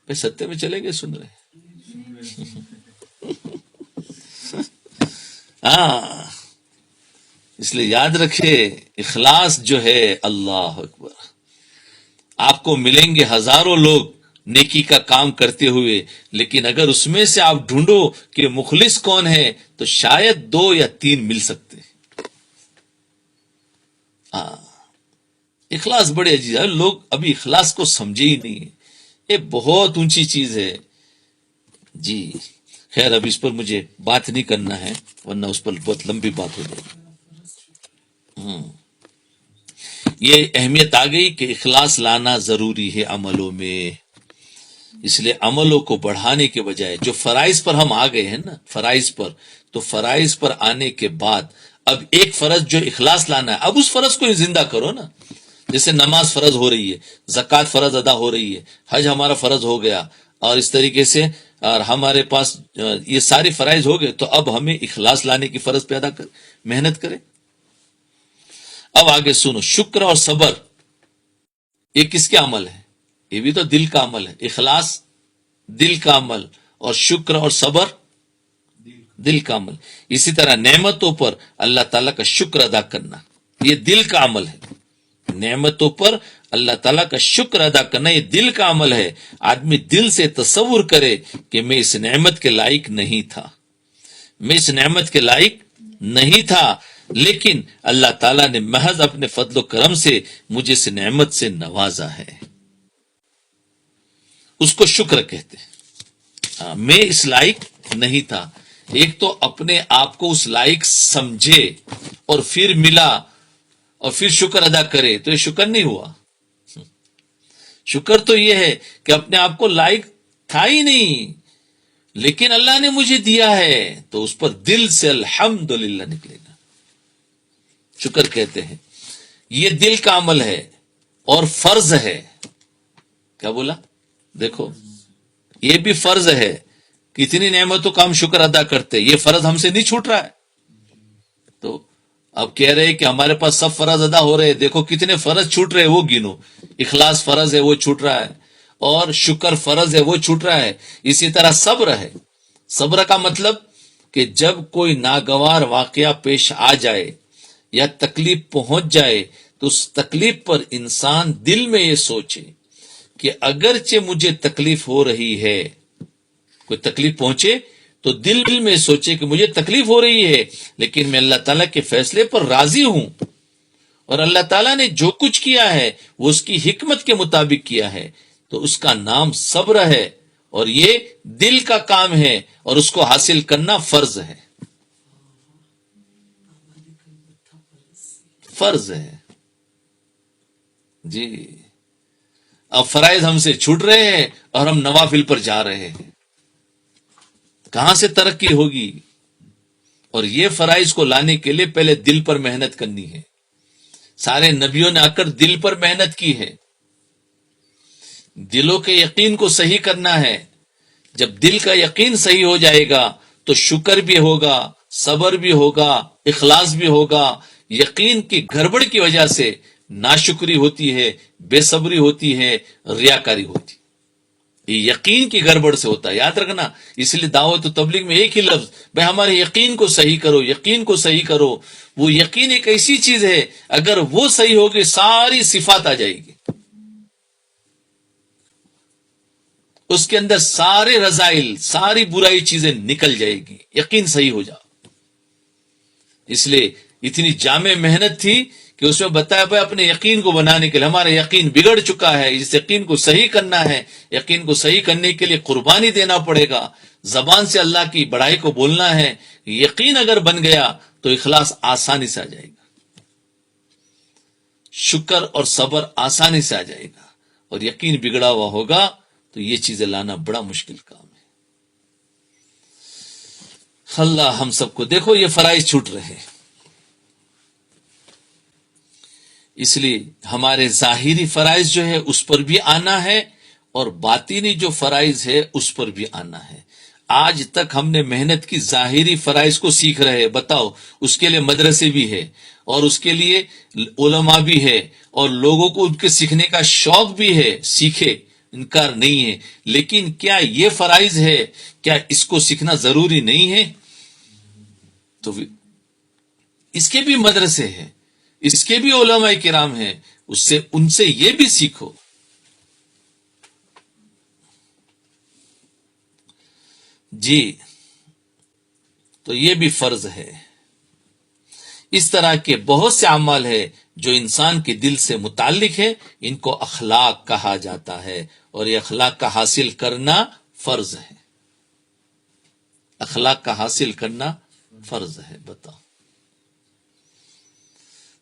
ستیہ میں چلے گئے سن رہے اس لیے یاد رکھے اخلاص جو ہے، اللہ اکبر، آپ کو ملیں گے ہزاروں لوگ نیکی کا کام کرتے ہوئے، لیکن اگر اس میں سے آپ ڈھونڈو کہ مخلص کون ہے تو شاید 2 یا 3 مل سکتے۔ اخلاص بڑے عزیز ہے، لوگ ابھی اخلاص کو سمجھے ہی نہیں، یہ بہت اونچی چیز ہے جی۔ خیر اب اس پر مجھے بات نہیں کرنا ہے ورنہ اس پر بہت لمبی بات ہو جائے گی۔ یہ اہمیت آ گئی کہ اخلاص لانا ضروری ہے عملوں میں۔ اس لیے عملوں کو بڑھانے کے بجائے جو فرائض پر ہم آ گئے ہیں نا، فرائض پر آنے کے بعد اب ایک فرض جو اخلاص لانا ہے، اب اس فرض کو زندہ کرو نا۔ جیسے نماز فرض ہو رہی ہے، زکوٰۃ فرض ادا ہو رہی ہے، حج ہمارا فرض ہو گیا، اور اس طریقے سے اور ہمارے پاس یہ سارے فرائض ہو گئے، تو اب ہمیں اخلاص لانے کی فرض پیدا کر محنت کریں۔ اب آگے سنو، شکر اور صبر یہ کس کے عمل ہے؟ یہ بھی تو دل کا عمل ہے۔ اخلاص دل کا عمل اور شکر اور صبر دل کا عمل۔ اسی طرح نعمتوں پر اللہ تعالیٰ کا شکر ادا کرنا یہ دل کا عمل ہے۔ نعمتوں پر اللہ تعالیٰ کا شکر ادا کرنا یہ دل کا عمل ہے۔ آدمی دل سے تصور کرے کہ میں اس نعمت کے لائق نہیں تھا، میں اس نعمت کے لائق نہیں تھا، لیکن اللہ تعالیٰ نے محض اپنے فضل و کرم سے مجھے اس نعمت سے نوازا ہے، اس کو شکر کہتے ہیں۔ میں اس لائق نہیں تھا۔ ایک تو اپنے آپ کو اس لائق سمجھے اور پھر ملا اور پھر شکر ادا کرے، تو یہ شکر نہیں ہوا۔ شکر تو یہ ہے کہ اپنے آپ کو لائق تھا ہی نہیں، لیکن اللہ نے مجھے دیا ہے تو اس پر دل سے الحمدللہ نکلے گا، شکر کہتے ہیں۔ یہ دل کا عمل ہے اور فرض ہے۔ کیا بولا؟ دیکھو یہ بھی فرض ہے، کتنی نعمتوں کا ہم شکر ادا کرتے، یہ فرض ہم سے نہیں چھوٹ رہا ہے۔ تو اب کہہ رہے کہ ہمارے پاس سب فرض ادا ہو رہے، دیکھو کتنے فرض چھوٹ رہے وہ گنو۔ اخلاص فرض ہے وہ چھوٹ رہا ہے، اور شکر فرض ہے وہ چھوٹ رہا ہے۔ اسی طرح صبر ہے۔ صبر کا مطلب کہ جب کوئی ناگوار واقعہ پیش آ جائے یا تکلیف پہنچ جائے تو اس تکلیف پر انسان دل میں یہ سوچے کہ اگرچہ مجھے تکلیف ہو رہی ہے، کوئی تکلیف پہنچے تو دل میں سوچے کہ مجھے تکلیف ہو رہی ہے، لیکن میں اللہ تعالیٰ کے فیصلے پر راضی ہوں، اور اللہ تعالیٰ نے جو کچھ کیا ہے وہ اس کی حکمت کے مطابق کیا ہے، تو اس کا نام صبر ہے، اور یہ دل کا کام ہے، اور اس کو حاصل کرنا فرض ہے۔ فرض ہے جی۔ اب فرائض ہم سے چھوٹ رہے ہیں اور ہم نوافل پر جا رہے ہیں، کہاں سے ترقی ہوگی؟ اور یہ فرائض کو لانے کے لیے پہلے دل پر محنت کرنی ہے۔ سارے نبیوں نے آ کر دل پر محنت کی ہے، دلوں کے یقین کو صحیح کرنا ہے۔ جب دل کا یقین صحیح ہو جائے گا تو شکر بھی ہوگا، صبر بھی ہوگا، اخلاص بھی ہوگا۔ یقین کی گڑبڑ کی وجہ سے ناشکری ہوتی ہے، بے صبری ہوتی ہے، ریاکاری ہوتی ہے۔ یہ یقین کی گڑبڑ سے ہوتا ہے، یاد رکھنا۔ اس لیے دعوت و تبلیغ میں ایک ہی لفظ، بھائی ہمارے یقین کو صحیح کرو، یقین کو صحیح کرو۔ وہ یقین ایک ایسی چیز ہے، اگر وہ صحیح ہوگی ساری صفات آ جائے گی، اس کے اندر سارے رذائل، ساری برائی چیزیں نکل جائے گی۔ یقین صحیح ہو جاؤ۔ اس لیے اتنی جامع محنت تھی کہ اس میں بتایا بھائی اپنے یقین کو بنانے کے لیے ہمارا یقین بگڑ چکا ہے، اس یقین کو صحیح کرنا ہے۔ یقین کو صحیح کرنے کے لیے قربانی دینا پڑے گا، زبان سے اللہ کی بڑائی کو بولنا ہے۔ یقین اگر بن گیا تو اخلاص آسانی سے آ جائے گا، شکر اور صبر آسانی سے آ جائے گا، اور یقین بگڑا ہوا ہوگا تو یہ چیزیں لانا بڑا مشکل کام ہے۔ اللہ ہم سب کو، دیکھو یہ فرائض چھوٹ رہے ہیں، اس لیے ہمارے ظاہری فرائض جو ہے اس پر بھی آنا ہے، اور باطینی جو فرائض ہے اس پر بھی آنا ہے۔ آج تک ہم نے محنت کی ظاہری فرائض کو سیکھ رہے ہیں، بتاؤ اس کے لیے مدرسے بھی ہے، اور اس کے لیے علماء بھی ہے، اور لوگوں کو ان کے سیکھنے کا شوق بھی ہے، سیکھے، انکار نہیں ہے، لیکن کیا یہ فرائض ہے؟ کیا اس کو سیکھنا ضروری نہیں ہے؟ تو اس کے بھی مدرسے ہیں، اس کے بھی علماء کرام ہیں، ان سے یہ بھی سیکھو۔ جی تو یہ بھی فرض ہے۔ اس طرح کے بہت سے اعمال ہیں جو انسان کے دل سے متعلق ہے، ان کو اخلاق کہا جاتا ہے، اور یہ اخلاق کا حاصل کرنا فرض ہے۔ اخلاق کا حاصل کرنا فرض ہے۔ بتاؤ،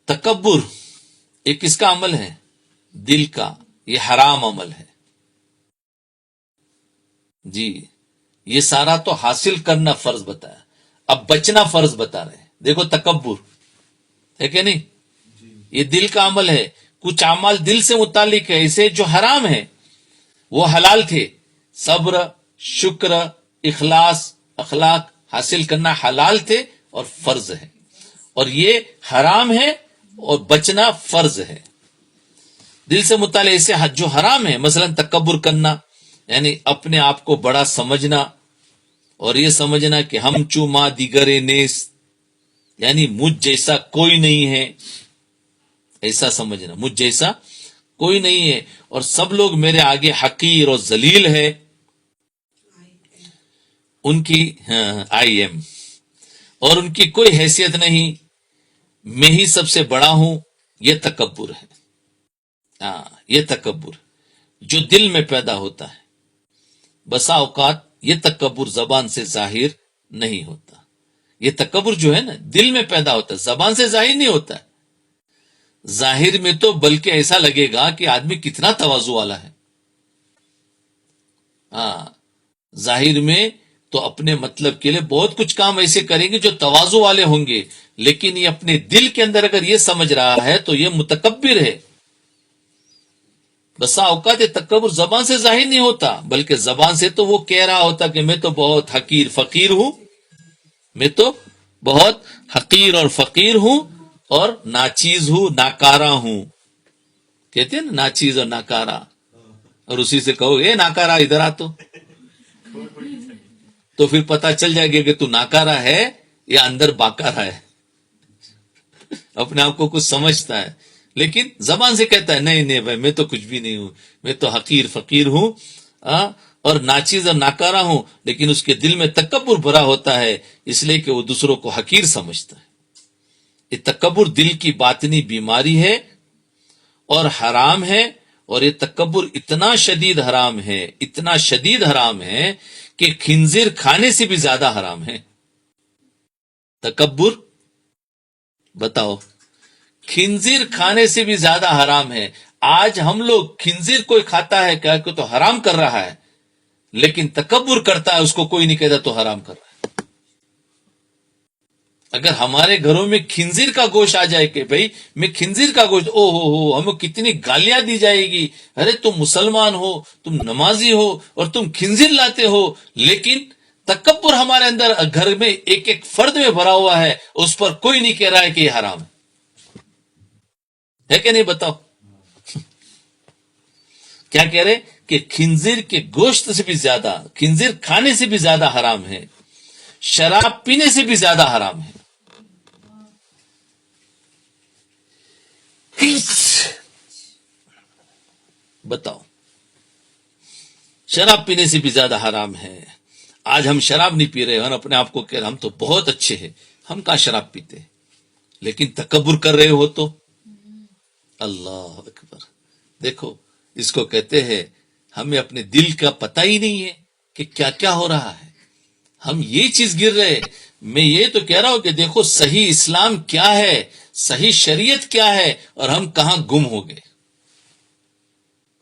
تکبر ایک کس کا عمل ہے؟ دل کا، یہ حرام عمل ہے جی۔ یہ سارا تو حاصل کرنا فرض بتایا، اب بچنا فرض بتا رہے ہیں۔ دیکھو تکبر ہے کہ نہیں، یہ دل کا عمل ہے۔ کچھ اعمال دل سے متعلق ہے، اسے جو حرام ہے وہ حلال تھے، صبر، شکر، اخلاص، اخلاق حاصل کرنا حلال تھے اور فرض ہے، اور یہ حرام ہے اور بچنا فرض ہے۔ دل سے متعلق اسے جو حرام ہے، مثلا تکبر کرنا، یعنی اپنے آپ کو بڑا سمجھنا، اور یہ سمجھنا کہ ہم چو ما دیگر نیس، یعنی مجھ جیسا کوئی نہیں ہے، ایسا سمجھنا مجھ جیسا کوئی نہیں ہے، اور سب لوگ میرے آگے حقیر اور ذلیل ہے، ان کی آئی ایم، اور ان کی کوئی حیثیت نہیں، میں ہی سب سے بڑا ہوں۔ یہ تکبر ہے۔ یہ تکبر جو دل میں پیدا ہوتا ہے، بسا اوقات یہ تکبر زبان سے ظاہر نہیں ہوتا۔ یہ تکبر جو ہے نا دل میں پیدا ہوتا ہے، زبان سے ظاہر نہیں ہوتا ہے۔ ظاہر میں تو بلکہ ایسا لگے گا کہ آدمی کتنا تواضع والا ہے، ہاں، ظاہر میں تو اپنے مطلب کے لیے بہت کچھ کام ایسے کریں گے جو تواضع والے ہوں گے، لیکن یہ اپنے دل کے اندر اگر یہ سمجھ رہا ہے تو یہ متکبر ہے۔ بسا اوقات یہ تکبر زبان سے ظاہر نہیں ہوتا، بلکہ زبان سے تو وہ کہہ رہا ہوتا کہ میں تو بہت حقیر فقیر ہوں، میں تو بہت حقیر اور فقیر ہوں اور ناچیز ہوں، ناکارہ ہوں، کہتے ہیں نا ناچیز اور ناکارہ، اور اسی سے کہو اے ناکارہ ادھر آ تو پھر پتہ چل جائے گا کہ تو ناکارہ ہے یا اندر باکارہ ہے، اپنے آپ کو کچھ سمجھتا ہے لیکن زبان سے کہتا ہے نہیں نہیں بھائی میں تو کچھ بھی نہیں ہوں، میں تو حقیر فقیر ہوں اور ناچیز اور ناکارہ ہوں، لیکن اس کے دل میں تکبر بھرا ہوتا ہے، اس لیے کہ وہ دوسروں کو حقیر سمجھتا ہے۔ یہ تکبر دل کی باطنی بیماری ہے اور حرام ہے، اور یہ تکبر اتنا شدید حرام ہے، اتنا شدید حرام ہے کہ خنزیر کھانے سے بھی زیادہ حرام ہے۔ تکبر بتاؤ، خنزیر کھانے سے بھی زیادہ حرام ہے۔ آج ہم لوگ خنزیر کوئی کھاتا ہے کہ تو حرام کر رہا ہے، لیکن تکبر کرتا ہے اس کو کوئی نہیں کہتا تو حرام کر رہا ہے۔ اگر ہمارے گھروں میں خنزیر کا گوشت آ جائے کہ بھئی میں خنزیر کا گوشت، او ہو ہمیں کتنی گالیاں دی جائے گی، ارے تم مسلمان ہو، تم نمازی ہو اور تم خنزیر لاتے ہو، لیکن تکبر ہمارے اندر گھر میں ایک ایک فرد میں بھرا ہوا ہے، اس پر کوئی نہیں کہہ رہا ہے کہ یہ حرام ہے کہ نہیں؟ بتاؤ کیا کہہ رہے کہ خنزیر کے گوشت سے بھی زیادہ، خنزیر کھانے سے بھی زیادہ حرام ہے، شراب پینے سے بھی زیادہ حرام ہے۔ بتاؤ، شراب پینے سے بھی زیادہ حرام ہے۔ آج ہم شراب نہیں پی رہے اور اپنے آپ کو کہہ رہے ہم تو بہت اچھے ہیں، ہم کہاں شراب پیتے، لیکن تکبر کر رہے ہو تو اللہ اکبر۔ دیکھو اس کو کہتے ہیں ہمیں اپنے دل کا پتہ ہی نہیں ہے کہ کیا کیا ہو رہا ہے، ہم یہ چیز گر رہے۔ میں یہ تو کہہ رہا ہوں کہ دیکھو صحیح اسلام کیا ہے، صحیح شریعت کیا ہے، اور ہم کہاں گم ہو گئے۔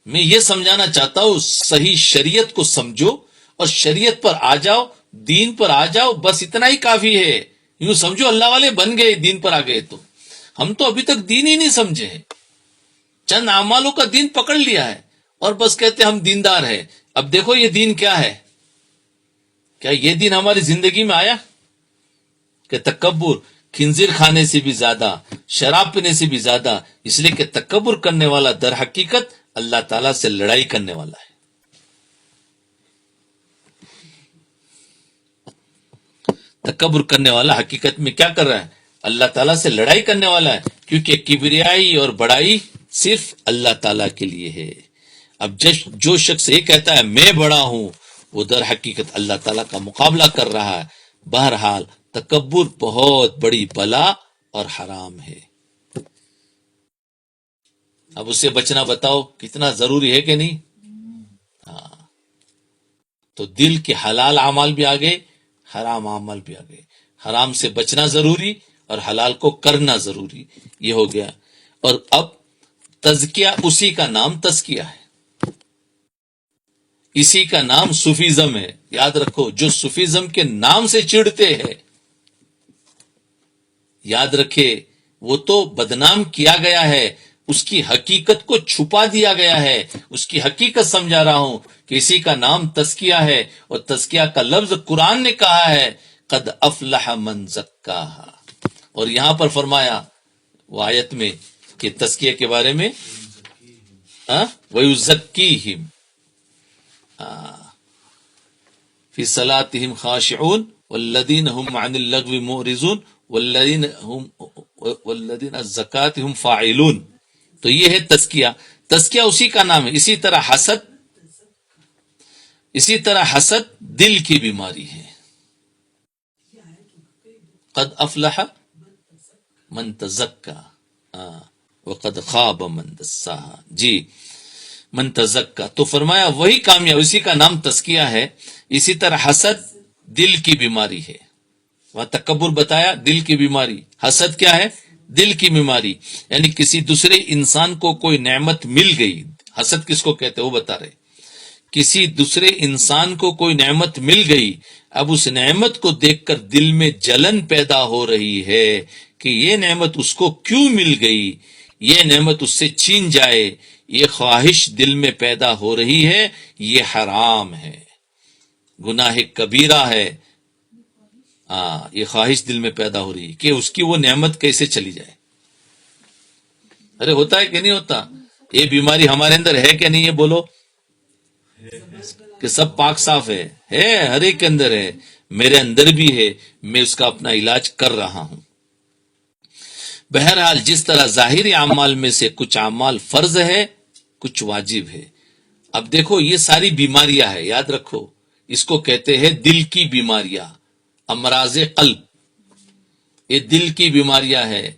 میں یہ سمجھانا چاہتا ہوں صحیح شریعت کو سمجھو اور شریعت پر آ جاؤ، دین پر آ جاؤ، بس اتنا ہی کافی ہے۔ یوں سمجھو اللہ والے بن گئے دین پر آ گئے، تو ہم تو ابھی تک دین ہی نہیں سمجھے ہیں، چند اعمالوں کا دین پکڑ لیا ہے اور بس کہتے ہم دیندار ہیں۔ اب دیکھو یہ دین کیا ہے، کیا یہ دین ہماری زندگی میں آیا؟ کہ تکبر خنزیر کھانے سے بھی زیادہ، شراب پینے سے بھی زیادہ، اس لیے کہ تکبر کرنے والا در حقیقت اللہ تعالیٰ سے لڑائی کرنے والا ہے۔ تکبر کرنے والا حقیقت میں کیا کر رہا ہے؟ اللہ تعالیٰ سے لڑائی کرنے والا ہے، کیونکہ کبریائی اور بڑائی صرف اللہ تعالیٰ کے لیے ہے۔ اب جو شخص یہ کہتا ہے میں بڑا ہوں، وہ در حقیقت اللہ تعالیٰ کا مقابلہ کر رہا ہے۔ بہرحال تکبر بہت بڑی بلا اور حرام ہے۔ اب اسے بچنا بتاؤ کتنا ضروری ہے کہ نہیں؟ ہاں، تو دل کے حلال اعمال بھی آگے، حرام اعمال بھی آگے، حرام سے بچنا ضروری اور حلال کو کرنا ضروری، یہ ہو گیا۔ اور اب تزکیہ، اسی کا نام تزکیہ ہے، اسی کا نام صوفیزم ہے۔ یاد رکھو جو صوفیزم کے نام سے چڑھتے ہیں، یاد رکھے وہ تو بدنام کیا گیا ہے، اس کی حقیقت کو چھپا دیا گیا ہے۔ اس کی حقیقت سمجھا رہا ہوں کہ اسی کا نام تزکیہ ہے، اور تزکیہ کا لفظ قرآن نے کہا ہے قد افلح من زکاہا، اور یہاں پر فرمایا وہ آیت میں کہ تزکیہ کے بارے میں وَيُزَكِّيهِمْ فِي صَلَاتِهِمْ خَاشِعُونَ وَالَّذِينَ هُمْ عَنِ اللَّغْوِ مُعْرِضُونَ وَالَّذِينَ الزَّكَاةِ هُمْ فَاعِلُونَ۔ تو یہ ہے تزکیہ، تزکیہ اسی کا نام ہے۔ اسی طرح حسد دل کی بیماری ہے۔ قد افلح من تزکا وقد خواب من دساہا، جی من تزکا، تو فرمایا وہی کامیاب، اسی کا نام تزکیہ ہے۔ اسی طرح حسد دل کی بیماری ہے، وہاں تکبر بتایا دل کی بیماری، حسد کیا ہے؟ دل کی بیماری، یعنی کسی دوسرے انسان کو کوئی نعمت مل گئی، حسد کس کو کہتے ہیں وہ بتا رہے، کسی دوسرے انسان کو کوئی نعمت مل گئی، اب اس نعمت کو دیکھ کر دل میں جلن پیدا ہو رہی ہے کہ یہ نعمت اس کو کیوں مل گئی، یہ نعمت اس سے چھین جائے، یہ خواہش دل میں پیدا ہو رہی ہے، یہ حرام ہے، گناہ کبیرہ ہے۔ یہ خواہش دل میں پیدا ہو رہی ہے کہ اس کی وہ نعمت کیسے چلی جائے۔ ارے ہوتا ہے کہ نہیں ہوتا؟ یہ بیماری ہمارے اندر ہے کہ نہیں؟ یہ بولو کہ سب پاک صاف ہے ہر ایک کے اندر ہے، میرے اندر بھی ہے، میں اس کا اپنا علاج کر رہا ہوں۔ بہرحال جس طرح ظاہری اعمال میں سے کچھ اعمال فرض ہے، کچھ واجب ہے۔ اب دیکھو یہ ساری بیماریاں ہیں، یاد رکھو، اس کو کہتے ہیں دل کی بیماریاں، امراض قلب، یہ دل کی بیماریاں ہے۔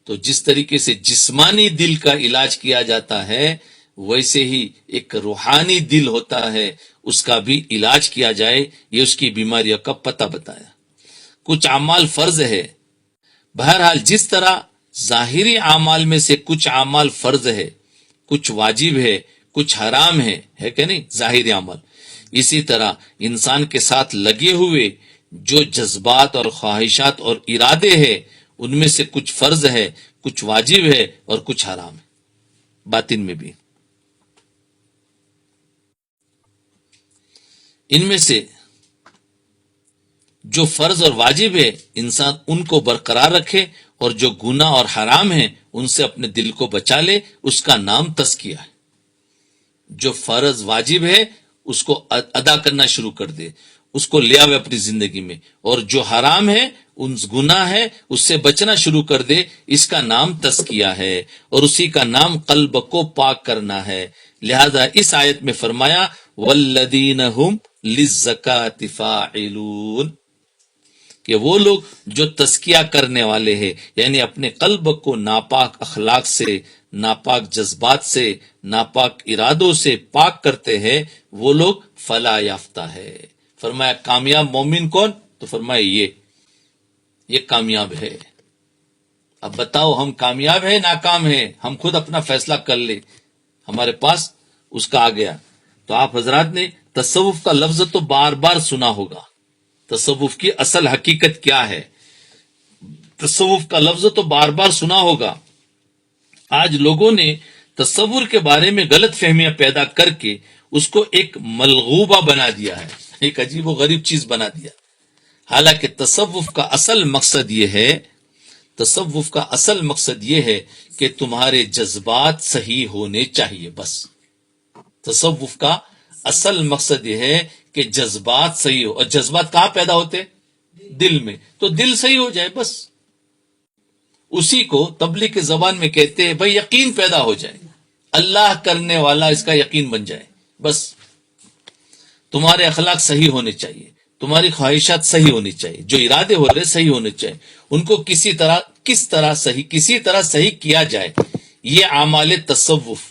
تو جس طریقے سے جسمانی دل کا علاج کیا جاتا ہے، ویسے ہی ایک روحانی دل ہوتا ہے، اس کا بھی علاج کیا جائے، یہ اس کی بیماریوں کا پتہ بتایا۔ کچھ اعمال فرض ہے، بہرحال جس طرح ظاہری اعمال میں سے کچھ اعمال فرض ہے، کچھ واجب ہے، کچھ حرام ہے کہ نہیں ظاہری اعمال، اسی طرح انسان کے ساتھ لگے ہوئے جو جذبات اور خواہشات اور ارادے ہیں، ان میں سے کچھ فرض ہے، کچھ واجب ہے اور کچھ حرام ہے، باطن میں بھی۔ ان میں سے جو فرض اور واجب ہے انسان ان کو برقرار رکھے، اور جو گناہ اور حرام ہے ان سے اپنے دل کو بچا لے، اس کا نام تزکیہ ہے۔ جو فرض واجب ہے اس کو ادا کرنا شروع کر دے، اس کو لے آوے اپنی زندگی میں، اور جو حرام ہے ان گناہ ہے اس سے بچنا شروع کر دے، اس کا نام تزکیہ ہے، اور اسی کا نام قلب کو پاک کرنا ہے۔ لہذا اس آیت میں فرمایا والذین هم للزکاۃ فاعلون، کہ وہ لوگ جو تزکیہ کرنے والے ہیں، یعنی اپنے قلب کو ناپاک اخلاق سے، ناپاک جذبات سے، ناپاک ارادوں سے پاک کرتے ہیں، وہ لوگ فلاح یافتہ ہے۔ فرمایا کامیاب مومن کون؟ تو فرمایا یہ کامیاب ہے۔ اب بتاؤ ہم کامیاب ہے ناکام ہے؟ ہم خود اپنا فیصلہ کر لیں، ہمارے پاس اس کا آ گیا۔ تو آپ حضرات نے تصوف کا لفظ تو بار بار سنا ہوگا، تصوف کی اصل حقیقت کیا ہے؟ تصوف کا لفظ تو بار بار سنا ہوگا۔ آج لوگوں نے تصور کے بارے میں غلط فہمیاں پیدا کر کے اس کو ایک ملغوبہ بنا دیا ہے، ایک عجیب و غریب چیز بنا دیا۔ حالانکہ تصوف کا اصل مقصد یہ ہے، تصوف کا اصل مقصد یہ ہے کہ تمہارے جذبات صحیح ہونے چاہیے، بس۔ تصوف کا اصل مقصد یہ ہے کہ جذبات صحیح ہو، اور جذبات کہاں پیدا ہوتے؟ دل میں۔ تو دل صحیح ہو جائے بس، اسی کو تبلیغ کی زبان میں کہتے ہیں بھائی یقین پیدا ہو جائے، اللہ کرنے والا اس کا یقین بن جائے، بس۔ تمہارے اخلاق صحیح ہونے چاہیے، تمہاری خواہشات صحیح ہونی چاہیے، جو ارادے ہو رہے صحیح ہونے چاہیے، ان کو کسی طرح صحیح کیا جائے۔ یہ اعمال تصوف،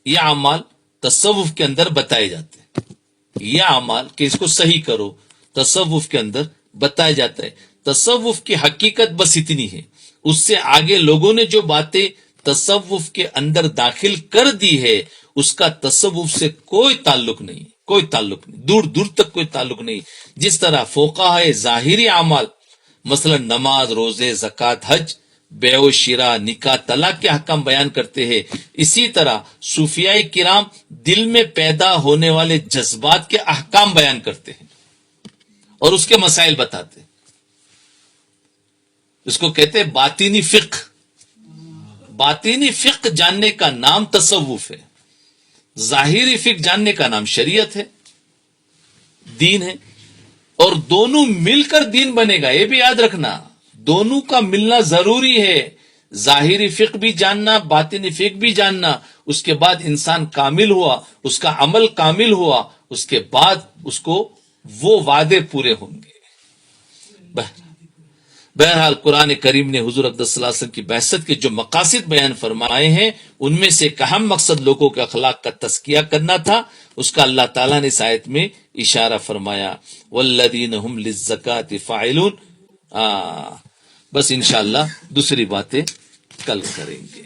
یہ اعمال تصوف کے اندر بتائے جاتے ہیں، یہ اعمال کہ اس کو صحیح کرو، تصوف کے اندر بتایا جاتا ہے۔ تصوف کی حقیقت بس اتنی ہے، اس سے آگے لوگوں نے جو باتیں تصوف کے اندر داخل کر دی ہے، اس کا تصوف سے کوئی تعلق نہیں، کوئی تعلق نہیں، دور دور تک کوئی تعلق نہیں۔ جس طرح فقہائے ظاہری اعمال مثلا نماز، روزے، زکوٰۃ، حج، بیع و شراء، نکاح، طلاق کے احکام بیان کرتے ہیں، اسی طرح صوفیاء کرام دل میں پیدا ہونے والے جذبات کے احکام بیان کرتے ہیں اور اس کے مسائل بتاتے ہیں۔ اس کو کہتے ہیں باطینی فقہ۔ باطینی فقہ جاننے کا نام تصوف ہے، ظاہری فقہ جاننے کا نام شریعت ہے، دین ہے، اور دونوں مل کر دین بنے گا، یہ بھی یاد رکھنا، دونوں کا ملنا ضروری ہے۔ ظاہری فقہ بھی جاننا، باطنی فقہ بھی جاننا، اس کے بعد انسان کامل ہوا، اس کا عمل کامل ہوا، اس کے بعد اس کو وہ وعدے پورے ہوں گے۔ بہرحال قرآن کریم نے حضور اقدس صلی اللہ علیہ وسلم کی بعثت کے جو مقاصد بیان فرمائے ہیں، ان میں سے ایک اہم مقصد لوگوں کے اخلاق کا تزکیہ کرنا تھا، اس کا اللہ تعالیٰ نے اس آیت میں اشارہ فرمایا والذین هم للزکاۃ فاعلون۔ بس انشاءاللہ دوسری باتیں کل کریں گے۔